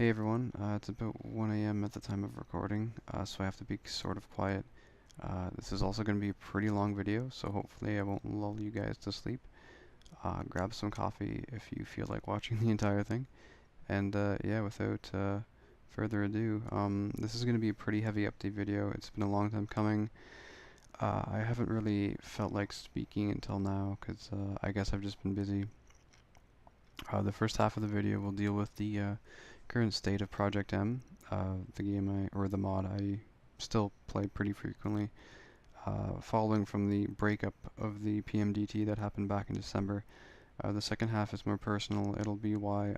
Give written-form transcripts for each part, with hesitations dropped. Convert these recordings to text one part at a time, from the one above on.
Hey everyone, it's about 1 a.m. at the time of recording, so I have to be sort of quiet. This is also going to be a pretty long video, so hopefully I won't lull you guys to sleep. Grab some coffee if you feel like watching the entire thing. And yeah, without further ado, this is going to be a pretty heavy update video. It's been a long time coming. I haven't really felt like speaking until now, because I guess I've just been busy. The first half of the video will deal with the current state of Project M, the game or the mod I still play pretty frequently, following from the breakup of the PMDT that happened back in December. The second half is more personal. It'll be why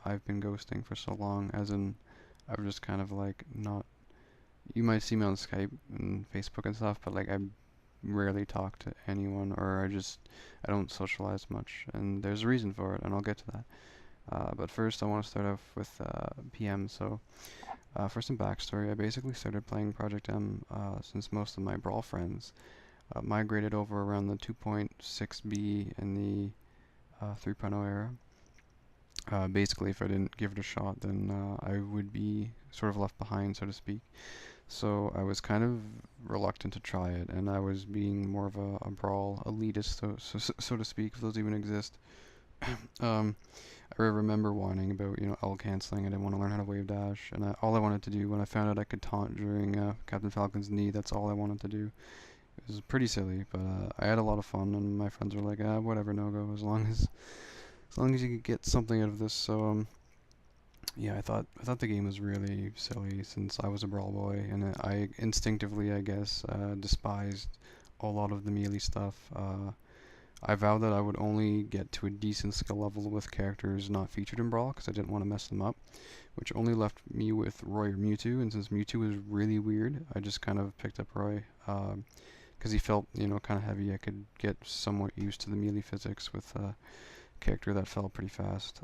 I've been ghosting for so long, as in I've just kind of like not. You might see me on Skype and Facebook and stuff, but like I rarely talk to anyone, or I don't socialize much, and there's a reason for it, and I'll get to that. But first, I want to start off with PM. So, for some backstory, I basically started playing Project M since most of my Brawl friends migrated over around the 2.6b in the 3.0 era. Basically, if I didn't give it a shot, then I would be sort of left behind, so to speak. So I was kind of reluctant to try it, and I was being more of a Brawl elitist, so to speak, if those even exist. um, I remember whining about, L canceling. I didn't want to learn how to wave dash, and all I wanted to do when I found out I could taunt during Captain Falcon's knee, that's all I wanted to do. It was pretty silly, but I had a lot of fun, and my friends were like, whatever, no go, as long as you could get something out of this. So yeah, I thought the game was really silly since I was a Brawl boy, and I instinctively, I guess, despised a lot of the melee stuff. I vowed that I would only get to a decent skill level with characters not featured in Brawl, because I didn't want to mess them up, which only left me with Roy or Mewtwo, and since Mewtwo was really weird, I just kind of picked up Roy, because he felt, kind of heavy. I could get somewhat used to the melee physics with a character that fell pretty fast,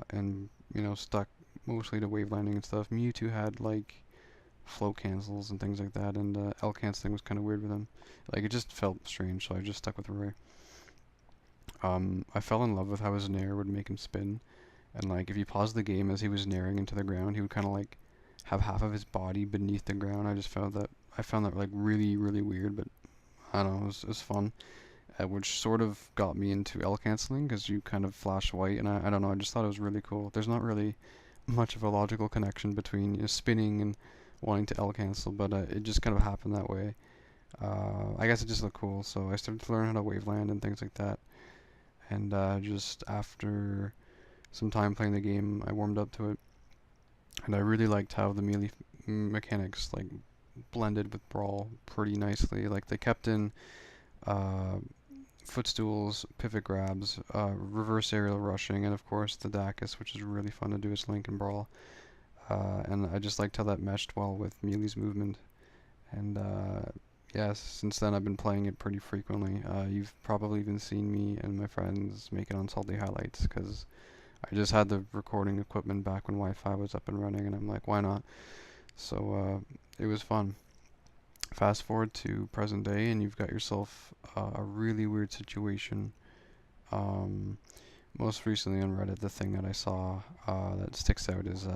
and, stuck mostly to wave landing and stuff. Mewtwo had, like, float cancels and things like that, and L canceling was kind of weird with him. Like, it just felt strange, so I just stuck with Roy. I fell in love with how his nair would make him spin, and like if you pause the game as he was nairing into the ground, he would kind of like have half of his body beneath the ground. I found that like really really weird, but I don't know, it was fun. Which sort of got me into L canceling because you kind of flash white, and I don't know, I just thought it was really cool. There's not really much of a logical connection between spinning and wanting to L cancel, but it just kind of happened that way. I guess it just looked cool, so I started to learn how to waveland and things like that. And just after some time playing the game, I warmed up to it, and I really liked how the melee mechanics like blended with Brawl pretty nicely. Like they kept in uh, footstools, pivot grabs, reverse aerial rushing, and of course the Dacus, which is really fun to do as Link and Brawl. And I just liked how that meshed well with Melee's movement. And yeah, since then I've been playing it pretty frequently. You've probably even seen me and my friends make it on Salty Highlights, because I just had the recording equipment back when Wi-Fi was up and running, and I'm like, why not? So it was fun. Fast forward to present day, and you've got yourself a really weird situation. Um, Most recently on Reddit, the thing that I saw that sticks out is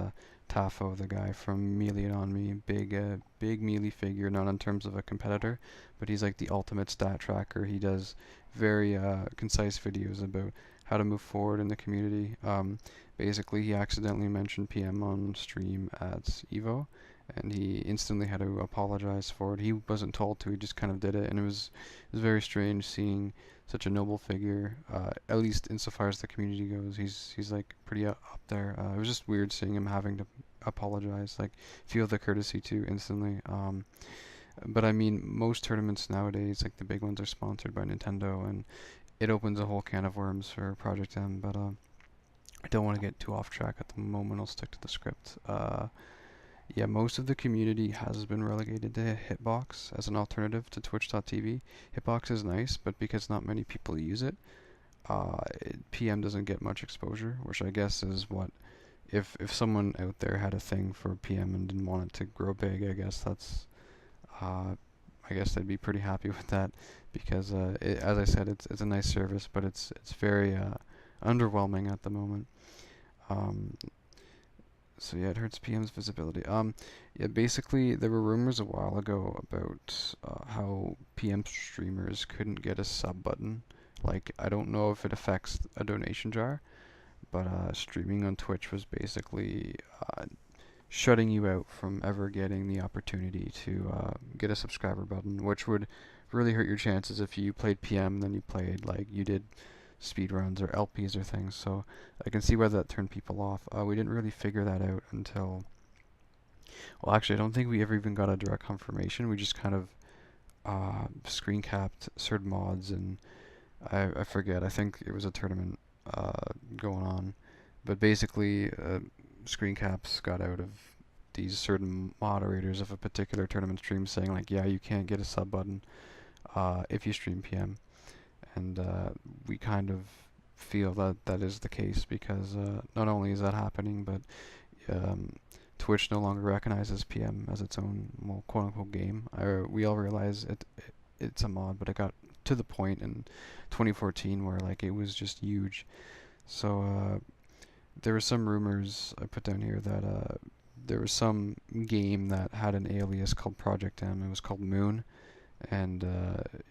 Tafo, the guy from Melee and On Me. Big Melee figure, not in terms of a competitor, but he's like the ultimate stat tracker. He does very concise videos about how to move forward in the community. Basically, he accidentally mentioned PM on stream at Evo, and he instantly had to apologize for it. He wasn't told to, he just kind of did it, and it was very strange seeing such a noble figure, at least insofar as the community goes. He's like pretty up there. It was just weird seeing him having to apologize, like feel the courtesy to instantly. But I mean, most tournaments nowadays, like the big ones, are sponsored by Nintendo, and it opens a whole can of worms for Project M. But I don't want to get too off track at the moment. I'll stick to the script. Yeah, most of the community has been relegated to Hitbox as an alternative to Twitch.tv. Hitbox is nice, but because not many people use it, PM doesn't get much exposure, which I guess is what, if someone out there had a thing for PM and didn't want it to grow big, I guess they'd be pretty happy with that, because as I said, it's a nice service, but it's very underwhelming at the moment. Um, So yeah, it hurts PM's visibility. Yeah, basically there were rumors a while ago about how PM streamers couldn't get a sub button. Like, I don't know if it affects a donation jar, but streaming on Twitch was basically shutting you out from ever getting the opportunity to get a subscriber button, which would really hurt your chances if you played PM, then you played like you did speedruns or LPs or things. So I can see why that turned people off. We didn't really figure that out until, well, actually, I don't think we ever even got a direct confirmation. We just kind of screen capped certain mods, and I forget. I think it was a tournament going on, but basically, screen caps got out of these certain moderators of a particular tournament stream saying like, yeah, you can't get a sub button if you stream PM, and we kind of feel that that is the case because not only is that happening, but um, Twitch no longer recognizes PM as its own, well, quote unquote game. We all realize it's a mod, but it got to the point in 2014 where like it was just huge. So there were some rumors I put down here that there was some game that had an alias called Project M. It was called Moon, and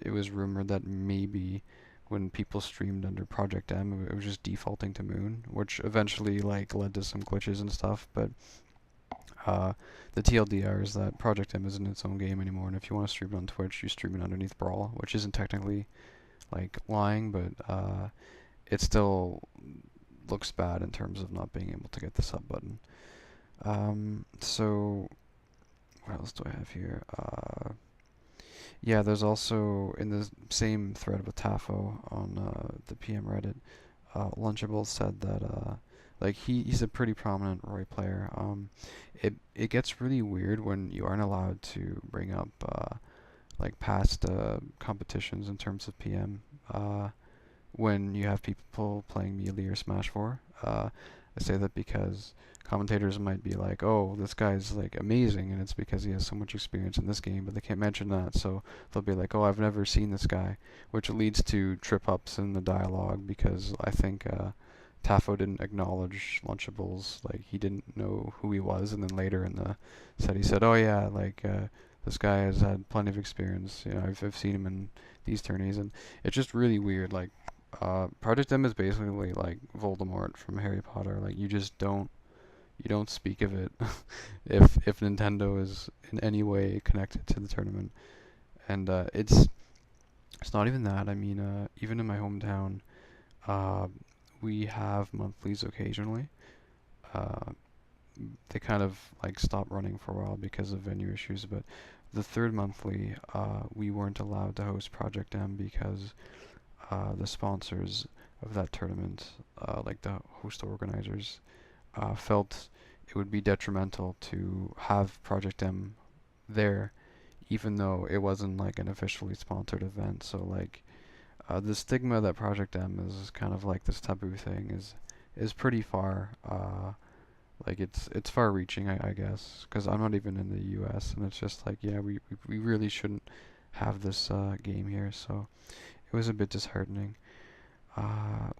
it was rumored that maybe when people streamed under Project M, it was just defaulting to Moon, which eventually like led to some glitches and stuff. But uh, the TLDR is that Project M isn't its own game anymore, and if you want to stream it on Twitch, you stream it underneath Brawl, which isn't technically like lying, but it still looks bad in terms of not being able to get the sub button. So what else do I have here? Yeah, there's also in the same thread with Tafo on the PM Reddit, Lunchable said that like he's a pretty prominent Roy player. It gets really weird when you aren't allowed to bring up like past competitions in terms of PM. When you have people playing Melee or Smash 4. I say that because commentators might be like, "Oh, this guy's like amazing," and it's because he has so much experience in this game, but they can't mention that, so they'll be like, "Oh, I've never seen this guy," which leads to trip-ups in the dialogue because I think Tafo didn't acknowledge Lunchables, like he didn't know who he was, and then later in the set he said, "Oh yeah, like this guy has had plenty of experience. You know, I've seen him in these tourneys," and it's just really weird. Like Project M is basically like Voldemort from Harry Potter. Like you don't speak of it if Nintendo is in any way connected to the tournament. And it's not even that. I mean, even in my hometown, uh, we have monthlies occasionally. Uh, they kind of like stopped running for a while because of venue issues, but the third monthly, we weren't allowed to host Project M because the sponsors of that tournament, like the host organizers, felt it would be detrimental to have Project M there, even though it wasn't like an officially sponsored event. So like the stigma that Project M is kind of like this taboo thing is pretty far. Like it's far-reaching, I guess, because I'm not even in the U.S. and it's just like, yeah, we really shouldn't have this game here. So it was a bit disheartening.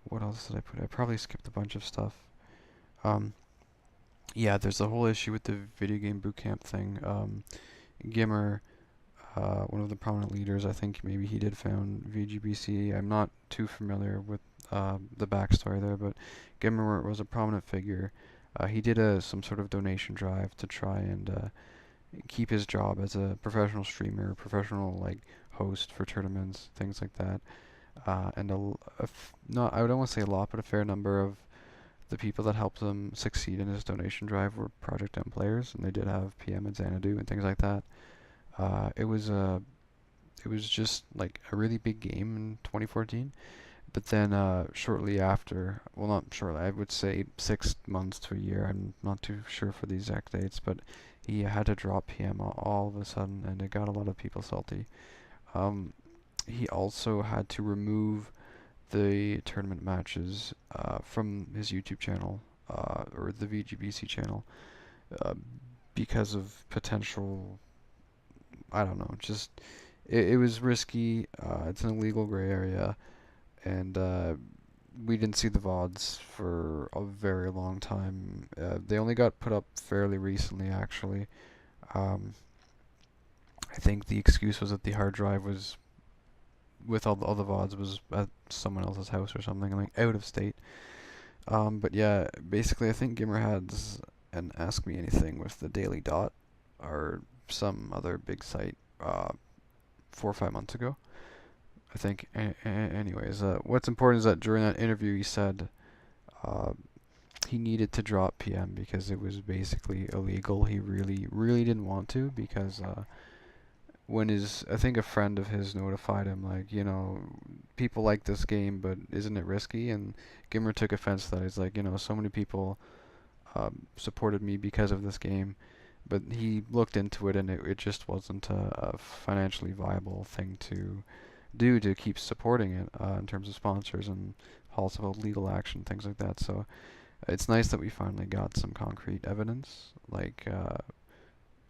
What else did I put? I probably skipped a bunch of stuff. Um, yeah, there's the whole issue with the video game bootcamp thing. Gimmer, one of the prominent leaders, I think maybe he did found VGBC. I'm not too familiar with the backstory there, but Gimmer was a prominent figure. He did some sort of donation drive to try and keep his job as a professional streamer, professional like host for tournaments, things like that. And not, I would almost say a lot, but a fair number of the people that helped him succeed in his donation drive were Project M players, and they did have PM and Xanadu and things like that. It was it was just like a really big game in 2014. But then shortly after, well, not shortly, I would say 6 months to a year. I'm not too sure for the exact dates, but he had to drop PM all of a sudden, and it got a lot of people salty. Um, he also had to remove the tournament matches from his YouTube channel or the VGBC channel uh, because of potential, I don't know, just it was risky. It's an illegal gray area, and we didn't see the VODs for a very long time. They only got put up fairly recently, actually. Um, I think the excuse was that the hard drive was with all the VODs was at someone else's house or something, like out of state. But yeah, basically, I think Gimmerheads and Ask Me Anything with the Daily Dot or some other big site 4 or 5 months ago. I think. Anyways, what's important is that during that interview, he said uh, he needed to drop PM because it was basically illegal. He really, really didn't want to because when I think a friend of his notified him, like, people like this game, but isn't it risky? And Gimmer took offense to that. He's like, so many people supported me because of this game, but he looked into it and it just wasn't a financially viable thing to do to keep supporting it in terms of sponsors and possible legal action, things like that. So it's nice that we finally got some concrete evidence, like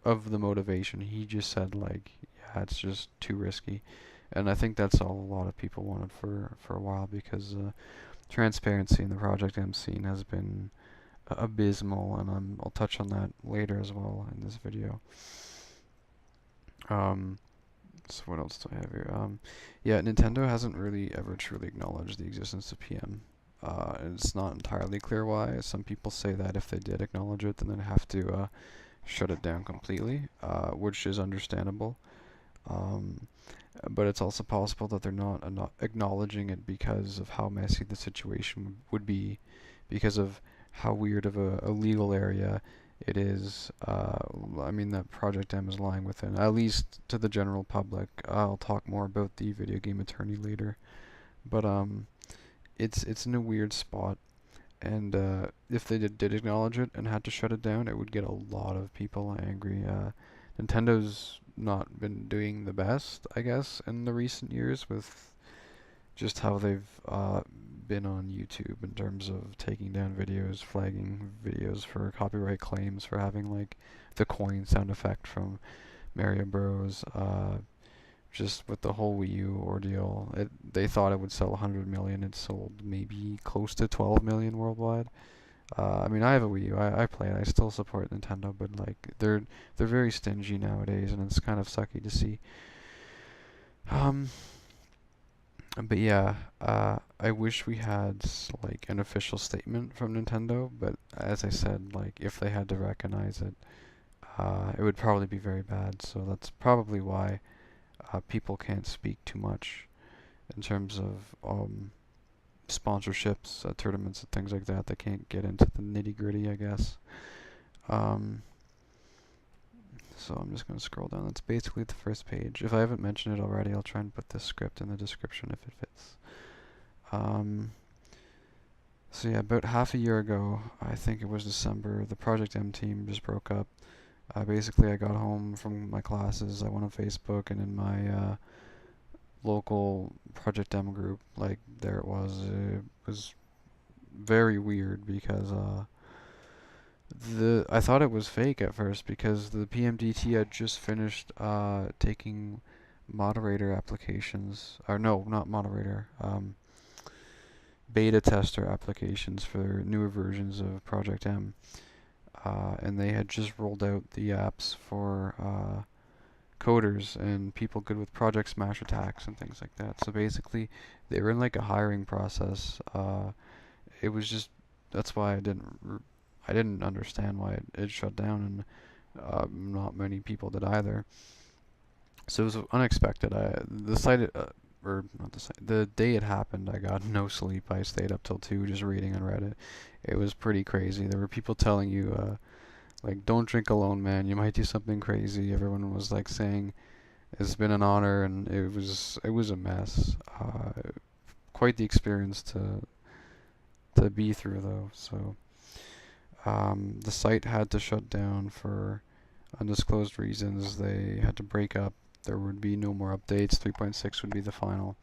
of the motivation. He just said like, yeah, it's just too risky, and I think that's all a lot of people wanted for a while because transparency in the Project M scene has been abysmal, and I'll touch on that later as well in this video. So what else do I have here? Yeah, Nintendo hasn't really ever truly acknowledged the existence of PM. And it's not entirely clear why. Some people say that if they did acknowledge it, then they'd have to shut it down completely, which is understandable. Um, but it's also possible that they're not acknowledging it because of how messy the situation would be, because of how weird of a legal area it is. I mean, that Project M is lying within, at least to the general public. I'll talk more about the video game attorney later, but it's in a weird spot. And if they did acknowledge it and had to shut it down, it would get a lot of people angry. Nintendo's not been doing the best, I guess, in the recent years with just how they've been on YouTube in terms of taking down videos, flagging videos for copyright claims for having like the coin sound effect from Mario Bros. Just with the whole Wii U ordeal, they thought it would sell 100 million. It sold maybe close to 12 million worldwide. I mean, I have a Wii U. I play it. I still support Nintendo, but like they're very stingy nowadays, and it's kind of sucky to see. Um, but yeah, I wish we had like an official statement from Nintendo. But as I said, like if they had to recognize it, it would probably be very bad. So that's probably why people can't speak too much in terms of sponsorships, tournaments, and things like that. They can't get into the nitty gritty, I guess. So I'm just going to scroll down. That's basically the first page. If I haven't mentioned it already, I'll try and put this script in the description if it fits. So yeah, about half a year ago, I think it was December, the Project M team just broke up. Basically, I got home from my classes, I went on Facebook, and in my local Project M group, like, there it was very weird because I thought it was fake at first because the PMDT had just finished taking moderator applications, or no, not moderator, beta tester applications for newer versions of Project M. And they had just rolled out the apps for coders and people good with Project Smash attacks and things like that. So basically, they were in like a hiring process. It was just that's why I didn't understand why it shut down, and not many people did either. So it was unexpected. The site, or not the site, the day it happened, I got no sleep. I stayed up till 2 just reading on Reddit. It was pretty crazy. There were people telling you, like, don't drink alone, man. You might do something crazy. Everyone was like saying it's been an honor, and it was a mess. Quite the experience to be through though. So the site had to shut down for undisclosed reasons. They had to break up. There would be no more updates. 3.6 would be the final.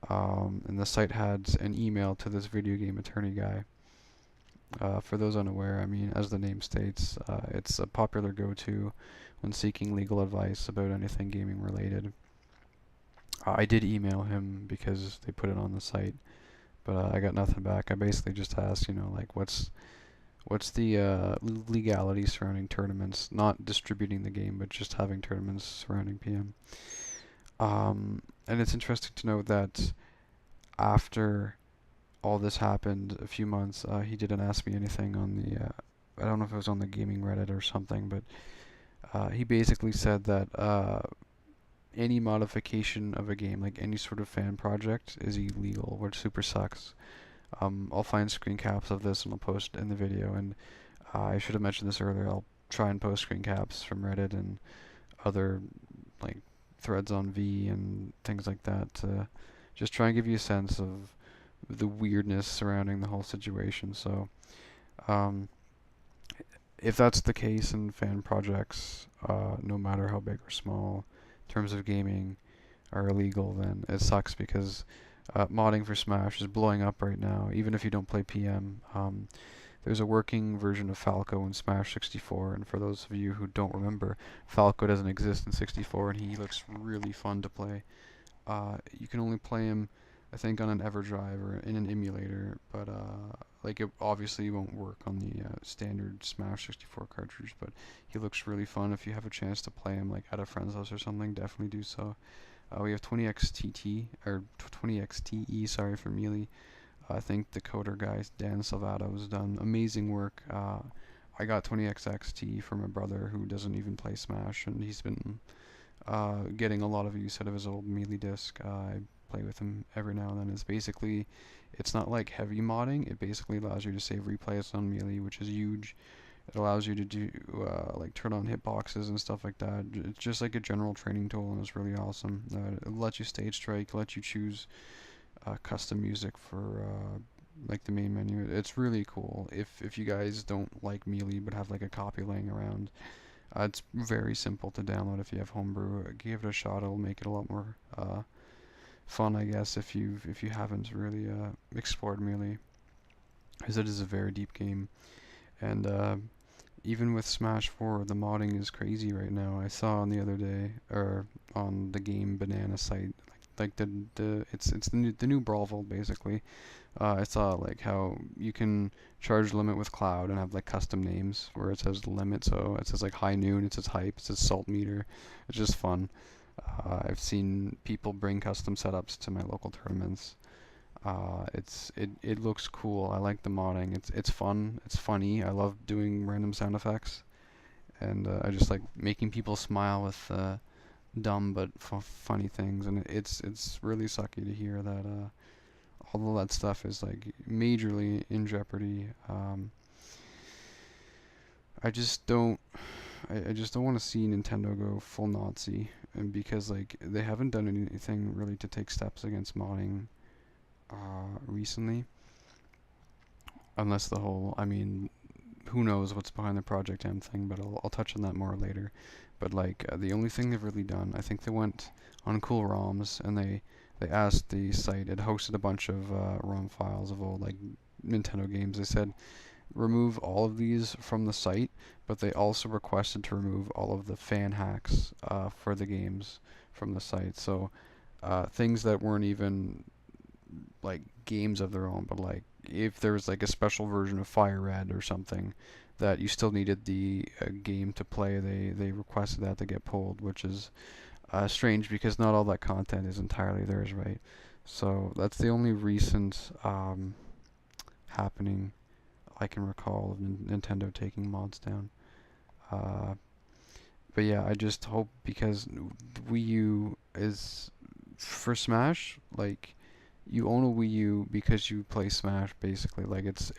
And the site had an email to this video game attorney guy. For those unaware, I mean, as the name states, it's a popular go-to when seeking legal advice about anything gaming related. I did email him because they put it on the site, but I got nothing back. I basically just asked, like what's the legality surrounding tournaments, not distributing the game, but just having tournaments surrounding PM. And it's interesting to note that after all this happened, a few months, he didn't ask me anything on the, I don't know if it was on the gaming Reddit or something, but he basically said that any modification of a game, like any sort of fan project, is illegal, which super sucks. I'll find screen caps of this and I'll post it in the video. And I should have mentioned this earlier. I'll try and post screen caps from Reddit and other like threads on V and things like that to just try and give you a sense of the weirdness surrounding the whole situation. So, um, if that's the case in fan projects, no matter how big or small, in terms of gaming, are illegal, then it sucks because modding for Smash is blowing up right now. Even if you don't play PM, there's a working version of Falco in Smash 64, and for those of you who don't remember, Falco doesn't exist in 64, and he looks really fun to play. You can only play him, I think, on an EverDrive or in an emulator, but like it obviously won't work on the standard Smash 64 cartridge. But he looks really fun. If you have a chance to play him like at a friend's house or something, definitely do so. We have 20XTT or 20XTE, sorry, for Melee. I think the coder guy Dan Salvato has done amazing work. I got 20XXT for my brother who doesn't even play Smash, and he's been getting a lot of use out of his old Melee disc. I play with him every now and then. It's not like heavy modding. It basically allows you to save replays on Melee, which is huge. It allows you to do like turn on hitboxes and stuff like that. It's just like a general training tool, and it's really awesome. It lets you stage strike, lets you choose custom music for like the main menu. It's really cool. If you guys don't like Melee but have like a copy laying around, it's very simple to download if you have Homebrew. Give it a shot. It'll make it a lot more fun, I guess, if you haven't really explored Melee, because it is a very deep game. And even with Smash 4, the modding is crazy right now. I saw on the other day, or on the Game Banana site, like it's the new Brawl Vault basically. I saw like how you can charge limit with Cloud and have like custom names where it says limit. So it says like High Noon, it says Hype, it says Salt Meter. It's just fun. I've seen people bring custom setups to my local tournaments. It looks cool. I like the modding. It's fun. It's funny. I love doing random sound effects, and I just like making people smile with dumb but funny things. And it's really sucky to hear that all of that stuff is like majorly in jeopardy. I just don't. I just don't want to see Nintendo go full Nazi, and because like they haven't done anything really to take steps against modding recently, unless the whole, I mean, who knows what's behind the Project M thing, but I'll touch on that more later. But like the only thing they've really done, I think they went on Cool ROMs and they asked the site, it hosted a bunch of ROM files of old like Nintendo games. They said remove all of these from the site, but they also requested to remove all of the fan hacks for the games from the site. So things that weren't even like games of their own, but like if there was like a special version of Fire Red or something that you still needed the game to play, they requested that to get pulled, which is strange because not all that content is entirely theirs, right? So that's the only recent happening I can recall of Nintendo taking mods down. Uh, but yeah, I just hope, because Wii U is for Smash, like you own a Wii U because you play Smash basically. Like it's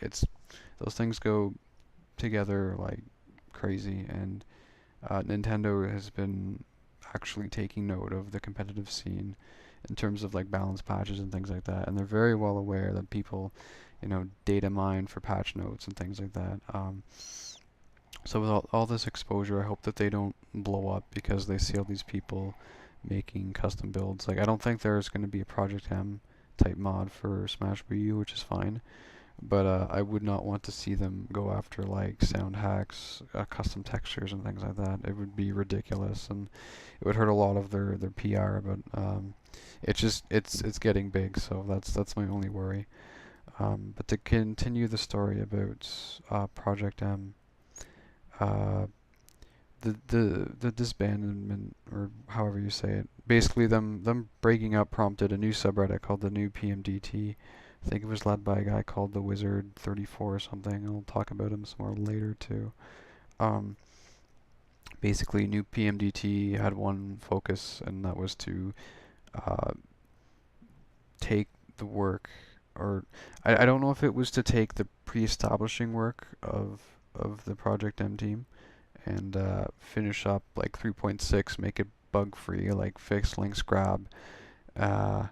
those things go together like crazy, and Nintendo has been actually taking note of the competitive scene in terms of like balance patches and things like that, and they're very well aware that people, data mine for patch notes and things like that. So with all this exposure, I hope that they don't blow up because they see all these people making custom builds. Like I don't think there's going to be a Project M type mod for Smash Wii U, which is fine. But I would not want to see them go after like sound hacks, custom textures, and things like that. It would be ridiculous, and it would hurt a lot of their PR. But it's getting big, so that's my only worry. But to continue the story about Project M, uh, the disbandment, or however you say it, basically them breaking up prompted a new subreddit called the new PMDT. I think it was led by a guy called the Wizard 34 or something. I'll talk about him some more later too. Um, Basically, new PMDT had one focus, and that was to uh, take the work, or I don't know if it was to take the pre-establishing work of the Project M team and finish up like 3.6, make it bug free, like fix links grab, uh,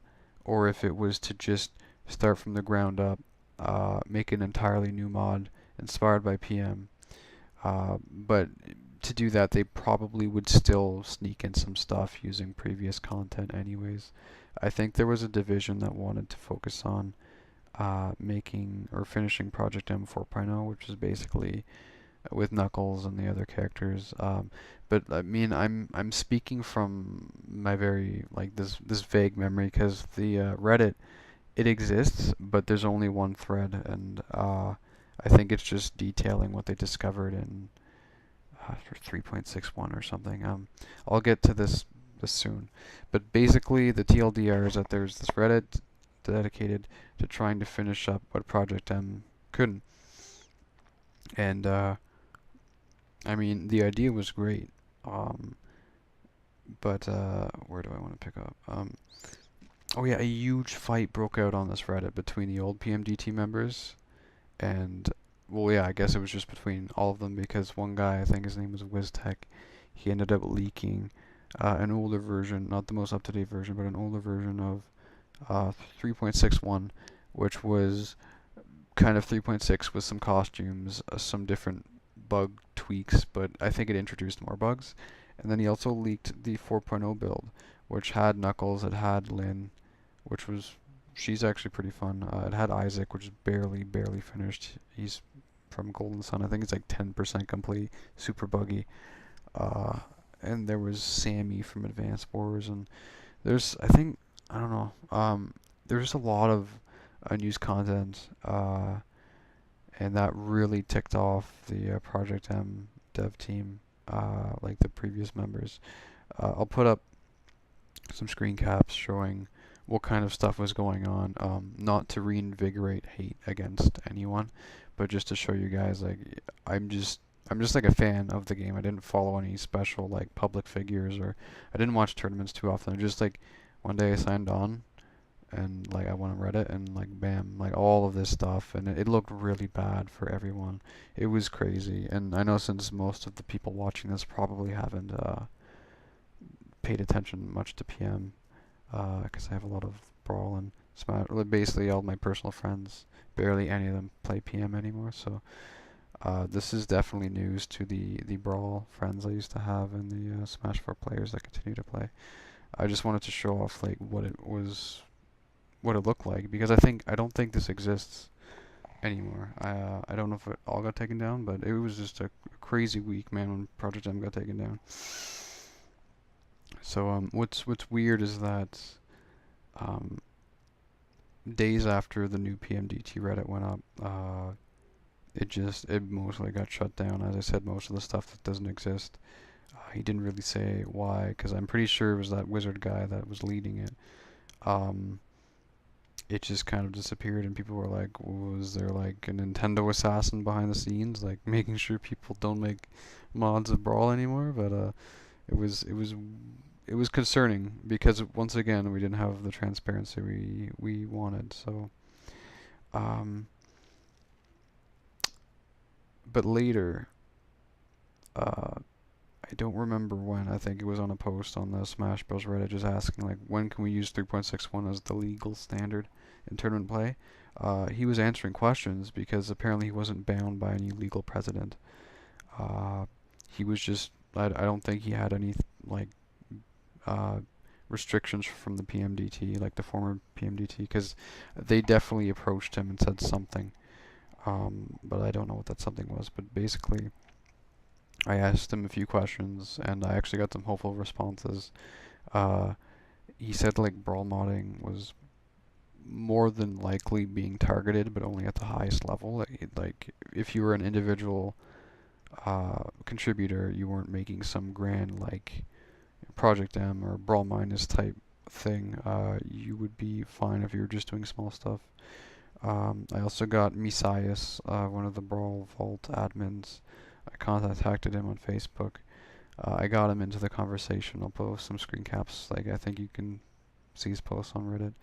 or if it was to just start from the ground up, make an entirely new mod inspired by PM. But to do that, they probably would still sneak in some stuff using previous content anyways. I think there was a division that wanted to focus on making or finishing Project M 4.0, which is basically with Knuckles and the other characters. But I mean, I'm speaking from my very like this vague memory because the Reddit, it exists, but there's only one thread, and I think it's just detailing what they discovered in 3.61 or something. I'll get to this soon, but basically the TLDR is that there's this Reddit dedicated to trying to finish up what Project M couldn't, and I mean the idea was great, um, but where do I want to pick up? Oh yeah, a huge fight broke out on this Reddit between the old PMDT members and well, yeah, I guess it was just between all of them because one guy, I think his name was WizTech, he ended up leaking an older version, not the most up-to-date version, but an older version of 3.61, which was kind of 3.6 with some costumes, some different bug tweaks, but I think it introduced more bugs. And then he also leaked the 4.0 build, which had Knuckles, it had Lynn, which was she's actually pretty fun. It had Isaac, which is barely finished. He's from Golden Sun. I think it's like 10% complete, super buggy. Uh, and there was Sammy from Advanced Wars, and I think, I don't know. There's a lot of unused content, and that really ticked off the Project M dev team, like the previous members. I'll put up some screen caps showing what kind of stuff was going on, not to reinvigorate hate against anyone, but just to show you guys, like, I'm just like a fan of the game. I didn't follow any special like public figures, or I didn't watch tournaments too often. I just like one day I signed on and like I went on Reddit and like bam, like all of this stuff, and it looked really bad for everyone. It was crazy, and I know since most of the people watching this probably haven't paid attention much to PM, because I have a lot of Brawl and Smash. Basically, all my personal friends, barely any of them play PM anymore. So this is definitely news to the Brawl friends I used to have and the Smash 4 players that continue to play. I just wanted to show off like what it looked like, because I don't think this exists anymore. I don't know if it all got taken down, but it was just a crazy week, man, when Project M got taken down. So what's weird is that um, days after the new PMDT Reddit went up, it mostly got shut down. As I said, most of the stuff that doesn't exist. He didn't really say why, because I'm pretty sure it was that wizard guy that was leading it. Um, it just kind of disappeared, and people were like, was there like a Nintendo assassin behind the scenes, like making sure people don't make mods of Brawl anymore? But it was it was concerning because once again we didn't have the transparency we wanted. So, um, but later, I don't remember when. I think it was on a post on the Smash Bros. Reddit just asking like, when can we use 3.61 as the legal standard in tournament play? He was answering questions because apparently he wasn't bound by any legal precedent. He was just I don't think he had any like uh, restrictions from the PMDT, like the former PMDT, because they definitely approached him and said something. But I don't know what that something was. But basically, I asked him a few questions, and I actually got some hopeful responses. Uh, he said like brawl modding was more than likely being targeted, but only at the highest level. Like if you were an individual contributor, you weren't making some grand like Project M or Brawl Minus type thing. You would be fine if you were just doing small stuff. I also got Messias, one of the Brawl Vault admins. I contacted him on Facebook. I got him into the conversation. I'll post some screen caps. Like I think you can see his posts on Reddit.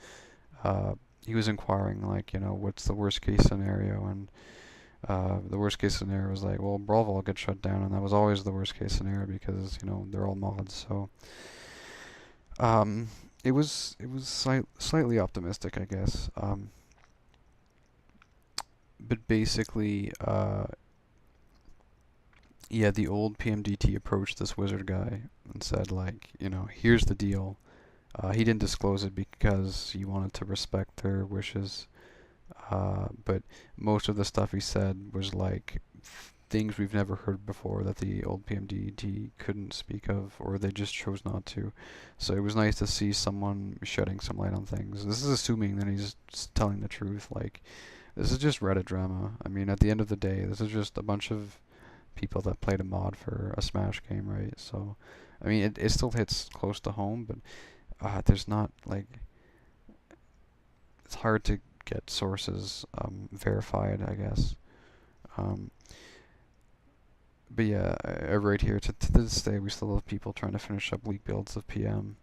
Uh, he was inquiring like, what's the worst case scenario, and the worst case scenario was like, well, Brawl Vault gets shut down, and that was always the worst case scenario because they're all mods. So um, it was slightly optimistic, I guess. But basically, yeah, the old PMDT approached this wizard guy and said, like, here's the deal. He didn't disclose it because he wanted to respect their wishes. But most of the stuff he said was like things we've never heard before that the old PMDT couldn't speak of, or they just chose not to. So it was nice to see someone shedding some light on things. This is assuming that he's telling the truth. Like, this is just Reddit drama. I mean, at the end of the day, this is just a bunch of people that played a mod for a Smash game, right? So, I mean, it still hits close to home, but there's not, like, it's hard to get sources verified, I guess. Um, but yeah, I write here, to this day, we still have people trying to finish up leak builds of PM.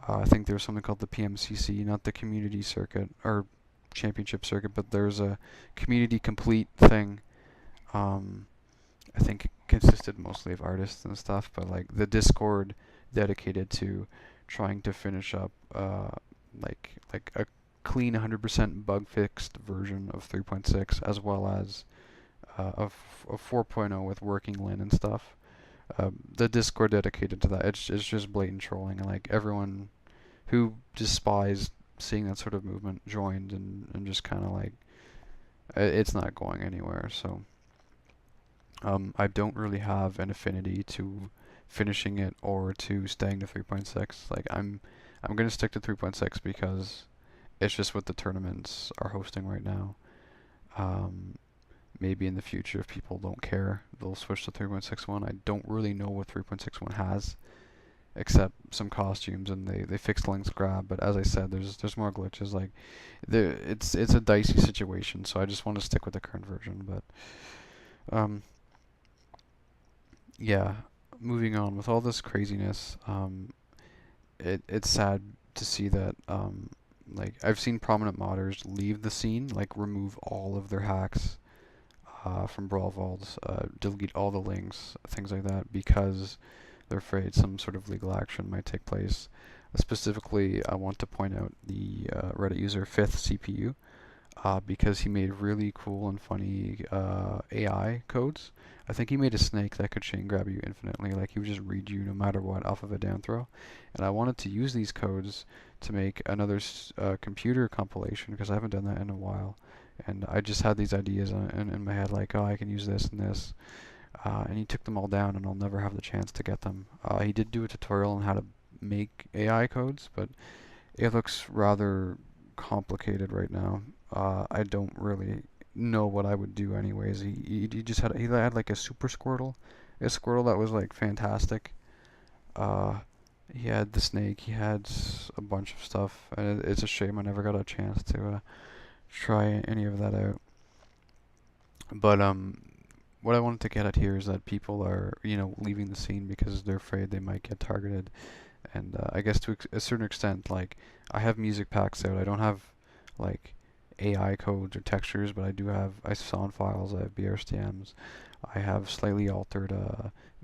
I think there's something called the PMCC, not the community circuit, or championship circuit, but there's a community complete thing. I think it consisted mostly of artists and stuff, but like the Discord dedicated to trying to finish up like a clean 100% bug fixed version of 3.6, as well as a 4.0 with working lin and stuff. The Discord dedicated to that, it's just blatant trolling, and like everyone who despised seeing that sort of movement joined, and just kind of like it's not going anywhere. So I don't really have an affinity to finishing it or to staying to 3.6. Like I'm gonna stick to 3.6 because it's just what the tournaments are hosting right now. Um, Maybe in the future, if people don't care, they'll switch to 3.61. I don't really know what 3.61 has, except some costumes, and they fixed Link's grab. But as I said, there's more glitches. Like, it's a dicey situation. So I just want to stick with the current version. But yeah, moving on with all this craziness. It's sad to see that like I've seen prominent modders leave the scene, like remove all of their hacks from Brawl Vaults, delete all the links, things like that, because they're afraid some sort of legal action might take place. Specifically, I want to point out the Reddit user Fifth CPU, because he made really cool and funny AI codes. I think he made a snake that could chain grab you infinitely, like he would just read you no matter what off of a down throw. And I wanted to use these codes to make another computer compilation, because I haven't done that in a while. And I just had these ideas in my head, like, oh, I can use this and this. And he took them all down, and I'll never have the chance to get them. He did do a tutorial on how to make AI codes, but it looks rather complicated right now. I don't really know what I would do anyways. He just had like a super Squirtle, a Squirtle that was like fantastic. Uh, he had the snake. He had a bunch of stuff, and it's a shame I never got a chance to try any of that out. But what I wanted to get at here is that people are leaving the scene because they're afraid they might get targeted, and I guess to a certain extent, like I have music packs out. I don't have like AI codes or textures, but I do have sound files. I have BRSTMs. I have slightly altered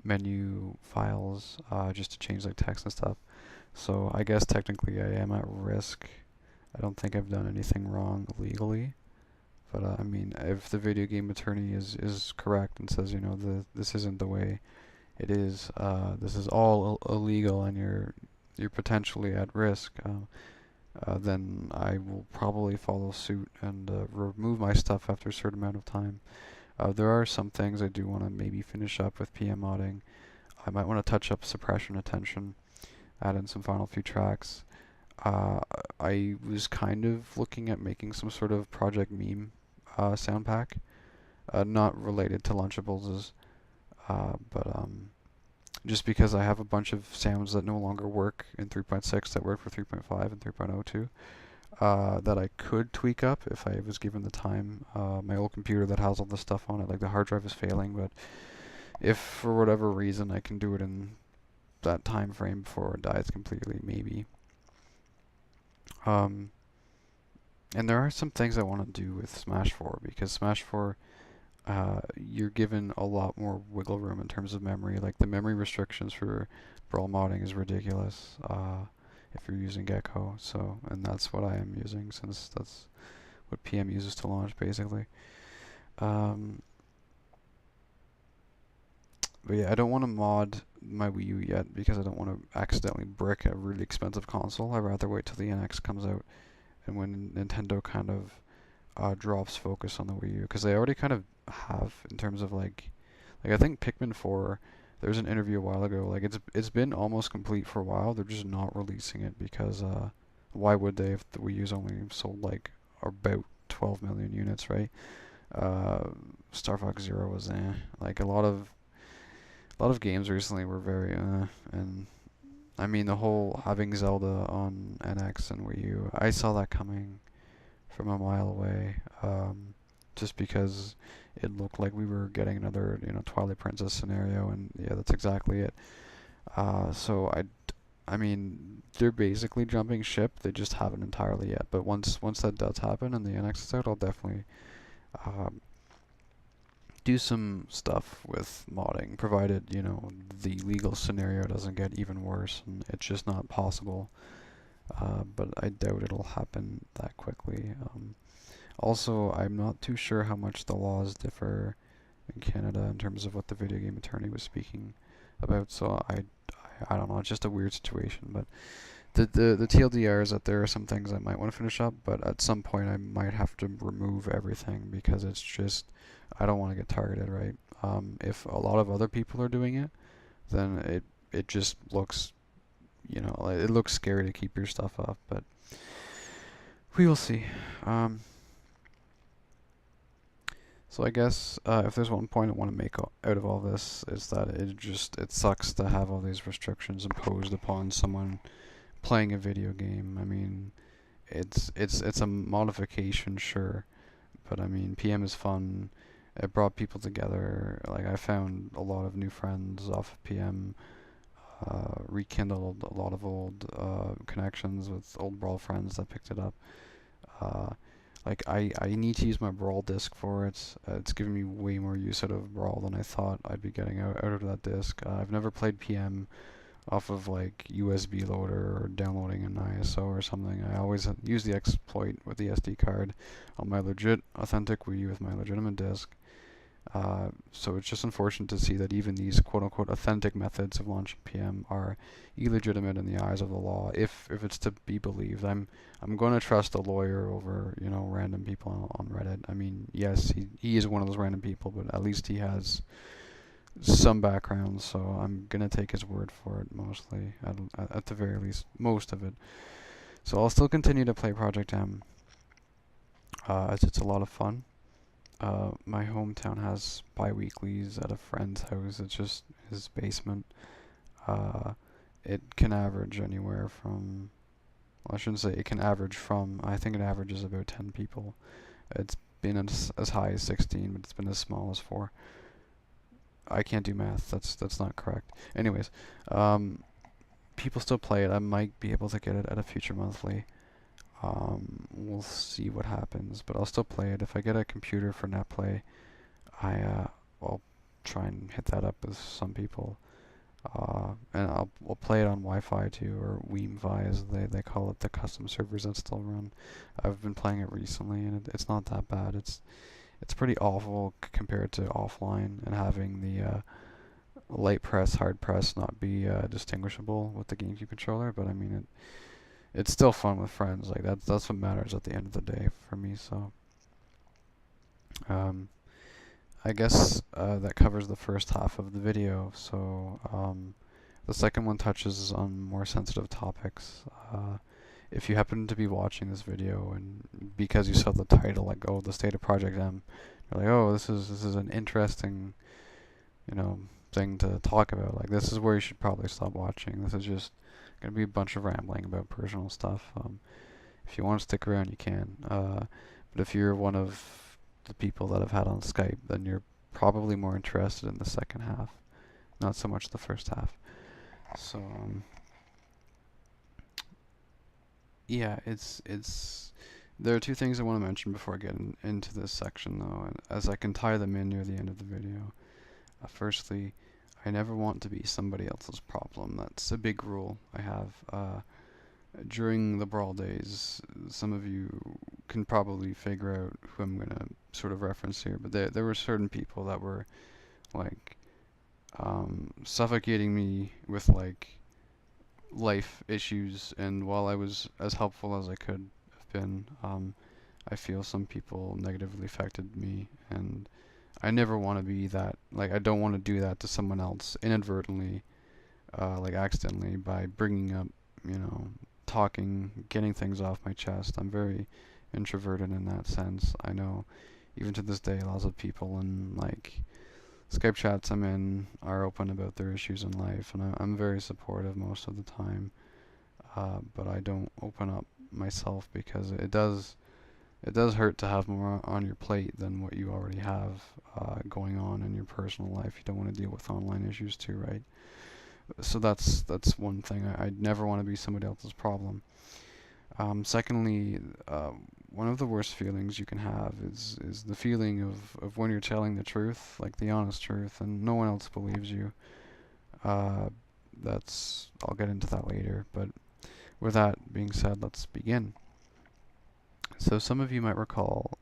menu files just to change like text and stuff. So I guess technically I am at risk. I don't think I've done anything wrong legally, but I mean, if the video game attorney is correct and says this isn't the way it is, this is all illegal and you're potentially at risk, then I will probably follow suit and remove my stuff after a certain amount of time. There are some things I do want to maybe finish up with PM modding. I might want to touch up suppression attention, add in some final few tracks. Uh, I was kind of looking at making some sort of Project Meme sound pack, not related to Lunchables, but just because I have a bunch of sounds that no longer work in 3.6 that work for 3.5 and 3.0 too, that I could tweak up if I was given the time. My old computer that has all the stuff on it, like the hard drive is failing, but if for whatever reason I can do it in that time frame before it dies completely, maybe. Um, and there are some things I want to do with Smash 4 because Smash 4, you're given a lot more wiggle room in terms of memory. Like the memory restrictions for Brawl modding is ridiculous. If you're using Gecko, and that's what I am using since that's what PM uses to launch basically. Um, but yeah, I don't want to mod my Wii U yet because I don't want to accidentally brick a really expensive console. I'd rather wait till the NX comes out and when Nintendo kind of drops focus on the Wii U because they already kind of have in terms of like I think Pikmin 4. There's an interview a while ago. Like it's been almost complete for a while. They're just not releasing it because why would they if the Wii U's only sold like about 12 million units, right? Uh, Star Fox Zero was like a lot of games recently were very and I mean the whole having Zelda on NX and Wii U. I saw that coming from a mile away, just because it looked like we were getting another, Twilight Princess scenario, and yeah, that's exactly it. I mean, they're basically jumping ship. They just haven't entirely yet. But once that does happen and the NX is out, I'll definitely um, do some stuff with modding, provided the legal scenario doesn't get even worse, and it's just not possible. But I doubt it'll happen that quickly. Also, I'm not too sure how much the laws differ in Canada in terms of what the video game attorney was speaking about. So I don't know. It's just a weird situation. But the TLDR is that there are some things I might want to finish up, but at some point I might have to remove everything because it's just I don't want to get targeted, right? If a lot of other people are doing it, then it just looks it looks scary to keep your stuff up, but we will see. So I guess if there's one point I want to make out of all this is that it sucks to have all these restrictions imposed upon someone playing a video game. I mean, it's a modification, sure, but I mean, PM is fun. It brought people together. Like I found a lot of new friends off of PM. Rekindled a lot of old connections with old Brawl friends that picked it up. Uh, like I need to use my Brawl disc for it. It's giving me way more use out of Brawl than I thought I'd be getting out of that disc. I've never played PM off of like USB loader or downloading an ISO or something. I always use the exploit with the SD card on my legit authentic Wii with my legitimate disc. So it's just unfortunate to see that even these quote-unquote authentic methods of launching PM are illegitimate in the eyes of the law. If it's to be believed, I'm going to trust a lawyer over random people on Reddit. I mean, yes, he is one of those random people, but at least he has some background, so I'm gonna take his word for it mostly, at the very least, most of it. So I'll still continue to play Project M, as it's a lot of fun. My hometown has bi-weeklies at a friend's house. It's just his basement. It can average anywhere from, well, I shouldn't say it can average from, I think it averages about 10 people. It's been as high as 16, but it's been as small as 4. I can't do math. That's not correct. Anyways, people still play it. I might be able to get it at a future monthly. We'll see what happens, but I'll still play it. If I get a computer for netplay, I'll try and hit that up with some people. And I'll play it on Wi-Fi too, or WeemFi as they call it, the custom servers that still run. I've been playing it recently, and it's not that bad. It's pretty awful compared to offline and having the light press, hard press not be distinguishable with the GameCube controller. But I mean, it's still fun with friends. Like that's what matters at the end of the day for me. So I guess that covers the first half of the video. So the second one touches on more sensitive topics. if you happen to be watching this video and because you saw the title, like, oh, the state of Project M, you're like, oh, this is an interesting, you know, thing to talk about. Like, this is where you should probably stop watching. This is just gonna be a bunch of rambling about personal stuff. If you want to stick around, you can. But if you're one of the people that I've had on Skype, then you're probably more interested in the second half, not so much the first half. So, yeah, it's. There are two things I want to mention before I get into this section, though, and as I can tie them in near the end of the video. Firstly, I never want to be somebody else's problem. That's a big rule I have. During the Brawl days, some of you can probably figure out who I'm gonna sort of reference here, but there were certain people that were like suffocating me with like life issues, and while I was as helpful as I could have been, I feel some people negatively affected me, and I never want to be that. Like, I don't want to do that to someone else inadvertently, like accidentally, by bringing up, you know, talking, getting things off my chest. I'm very introverted in that sense. I know, even to this day, lots of people in like Skype chats I'm in are open about their issues in life, and I'm very supportive most of the time. But I don't open up myself because it does hurt to have more on your plate than what you already have going on in your personal life. You don't want to deal with online issues too, right? So that's one thing. I'd never want to be somebody else's problem. Secondly, one of the worst feelings you can have is the feeling of when you're telling the truth, like the honest truth, and no one else believes you. I'll get into that later, but with that being said, let's begin. So some of you might recall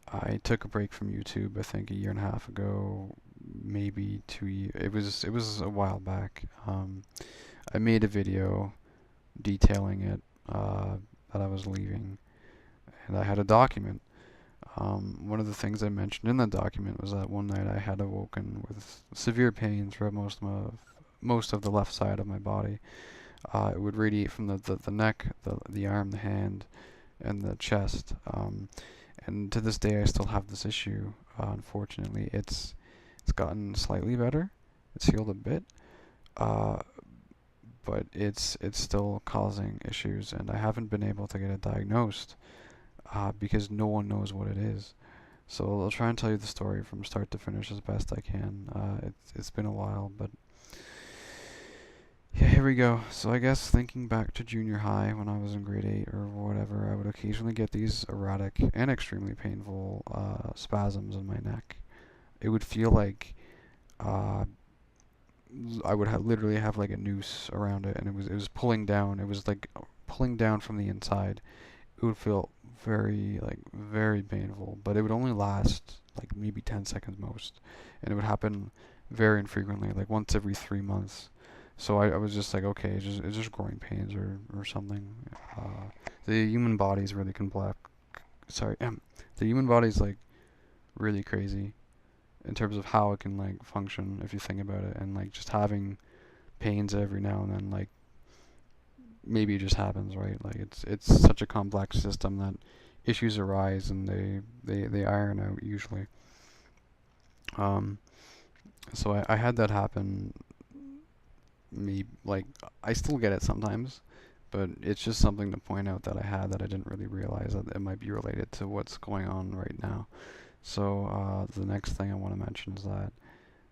I took a break from YouTube, I think a year and a half ago, maybe 2 years. It was a while back. I made a video detailing it, that I was leaving, and I had a document. One of the things I mentioned in that document was that one night I had awoken with severe pain throughout most of the left side of my body. It would radiate from the neck, the arm, the hand, and the chest. And to this day, I still have this issue. Unfortunately, it's gotten slightly better. It's healed a bit, but it's still causing issues, and I haven't been able to get it diagnosed because no one knows what it is. So I'll try and tell you the story from start to finish as best I can. It's been a while, but yeah, here we go. So I guess thinking back to junior high when I was in grade 8 or whatever, I would occasionally get these erratic and extremely painful spasms in my neck. It would feel like I would literally have like a noose around it, and it was pulling down. It was like pulling down from the inside. It would feel very painful, but it would only last like maybe 10 seconds most, and it would happen very infrequently, like once every 3 months. So I was just like, okay, it's just growing pains or something. The human body is really complex. Sorry, the human body is like really crazy in terms of how it can like function if you think about it, and like just having pains every now and then, like maybe it just happens, right? Like it's such a complex system that issues arise and they iron out usually. So I had that happen. Me like I still get it sometimes, but it's just something to point out that I had that I didn't really realize that it might be related to what's going on right now. So the next thing I want to mention is that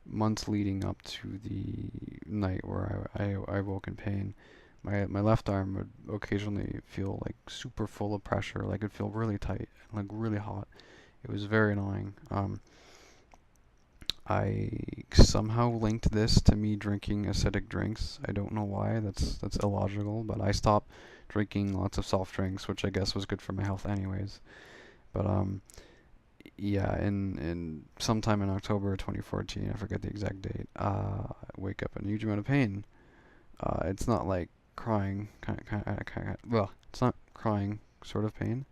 months leading up to the night where I woke in pain, my left arm would occasionally feel like super full of pressure, like it'd feel really tight and like really hot. It was very annoying. I somehow linked this to me drinking acidic drinks. I don't know why. That's illogical, but I stopped drinking lots of soft drinks, which I guess was good for my health anyways. But yeah, in sometime in October 2014, I forget the exact date, I wake up in a huge amount of pain. It's not like crying, well, it's not crying sort of pain,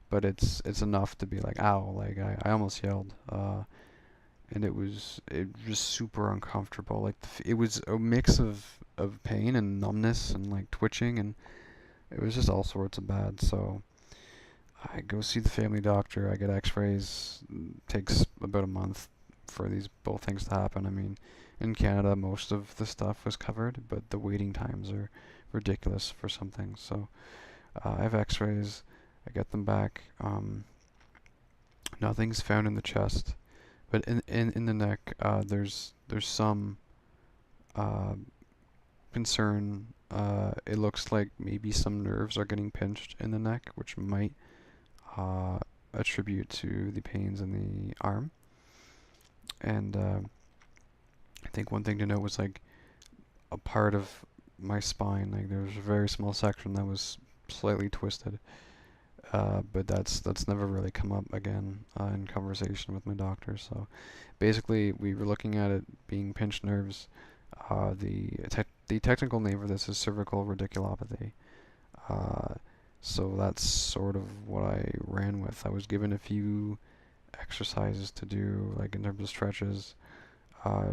but it's enough to be like, ow, like I almost yelled. And it was super uncomfortable. Like it was a mix of pain and numbness and like twitching, and it was just all sorts of bad. So I go see the family doctor. I get X-rays. Takes about a month for these both things to happen. I mean, in Canada, most of the stuff was covered, but the waiting times are ridiculous for some things. So I have X-rays. I get them back. Nothing's found in the chest, but in the neck, there's some uh, concern. It looks like maybe some nerves are getting pinched in the neck, which might uh, attribute to the pains in the arm. And I think one thing to note was like a part of my spine, like there was a very small section that was slightly twisted. But that's never really come up again in conversation with my doctor. So basically, we were looking at it being pinched nerves. The technical name for this is cervical radiculopathy. Uh, so that's sort of what I ran with. I was given a few exercises to do, like in terms of stretches.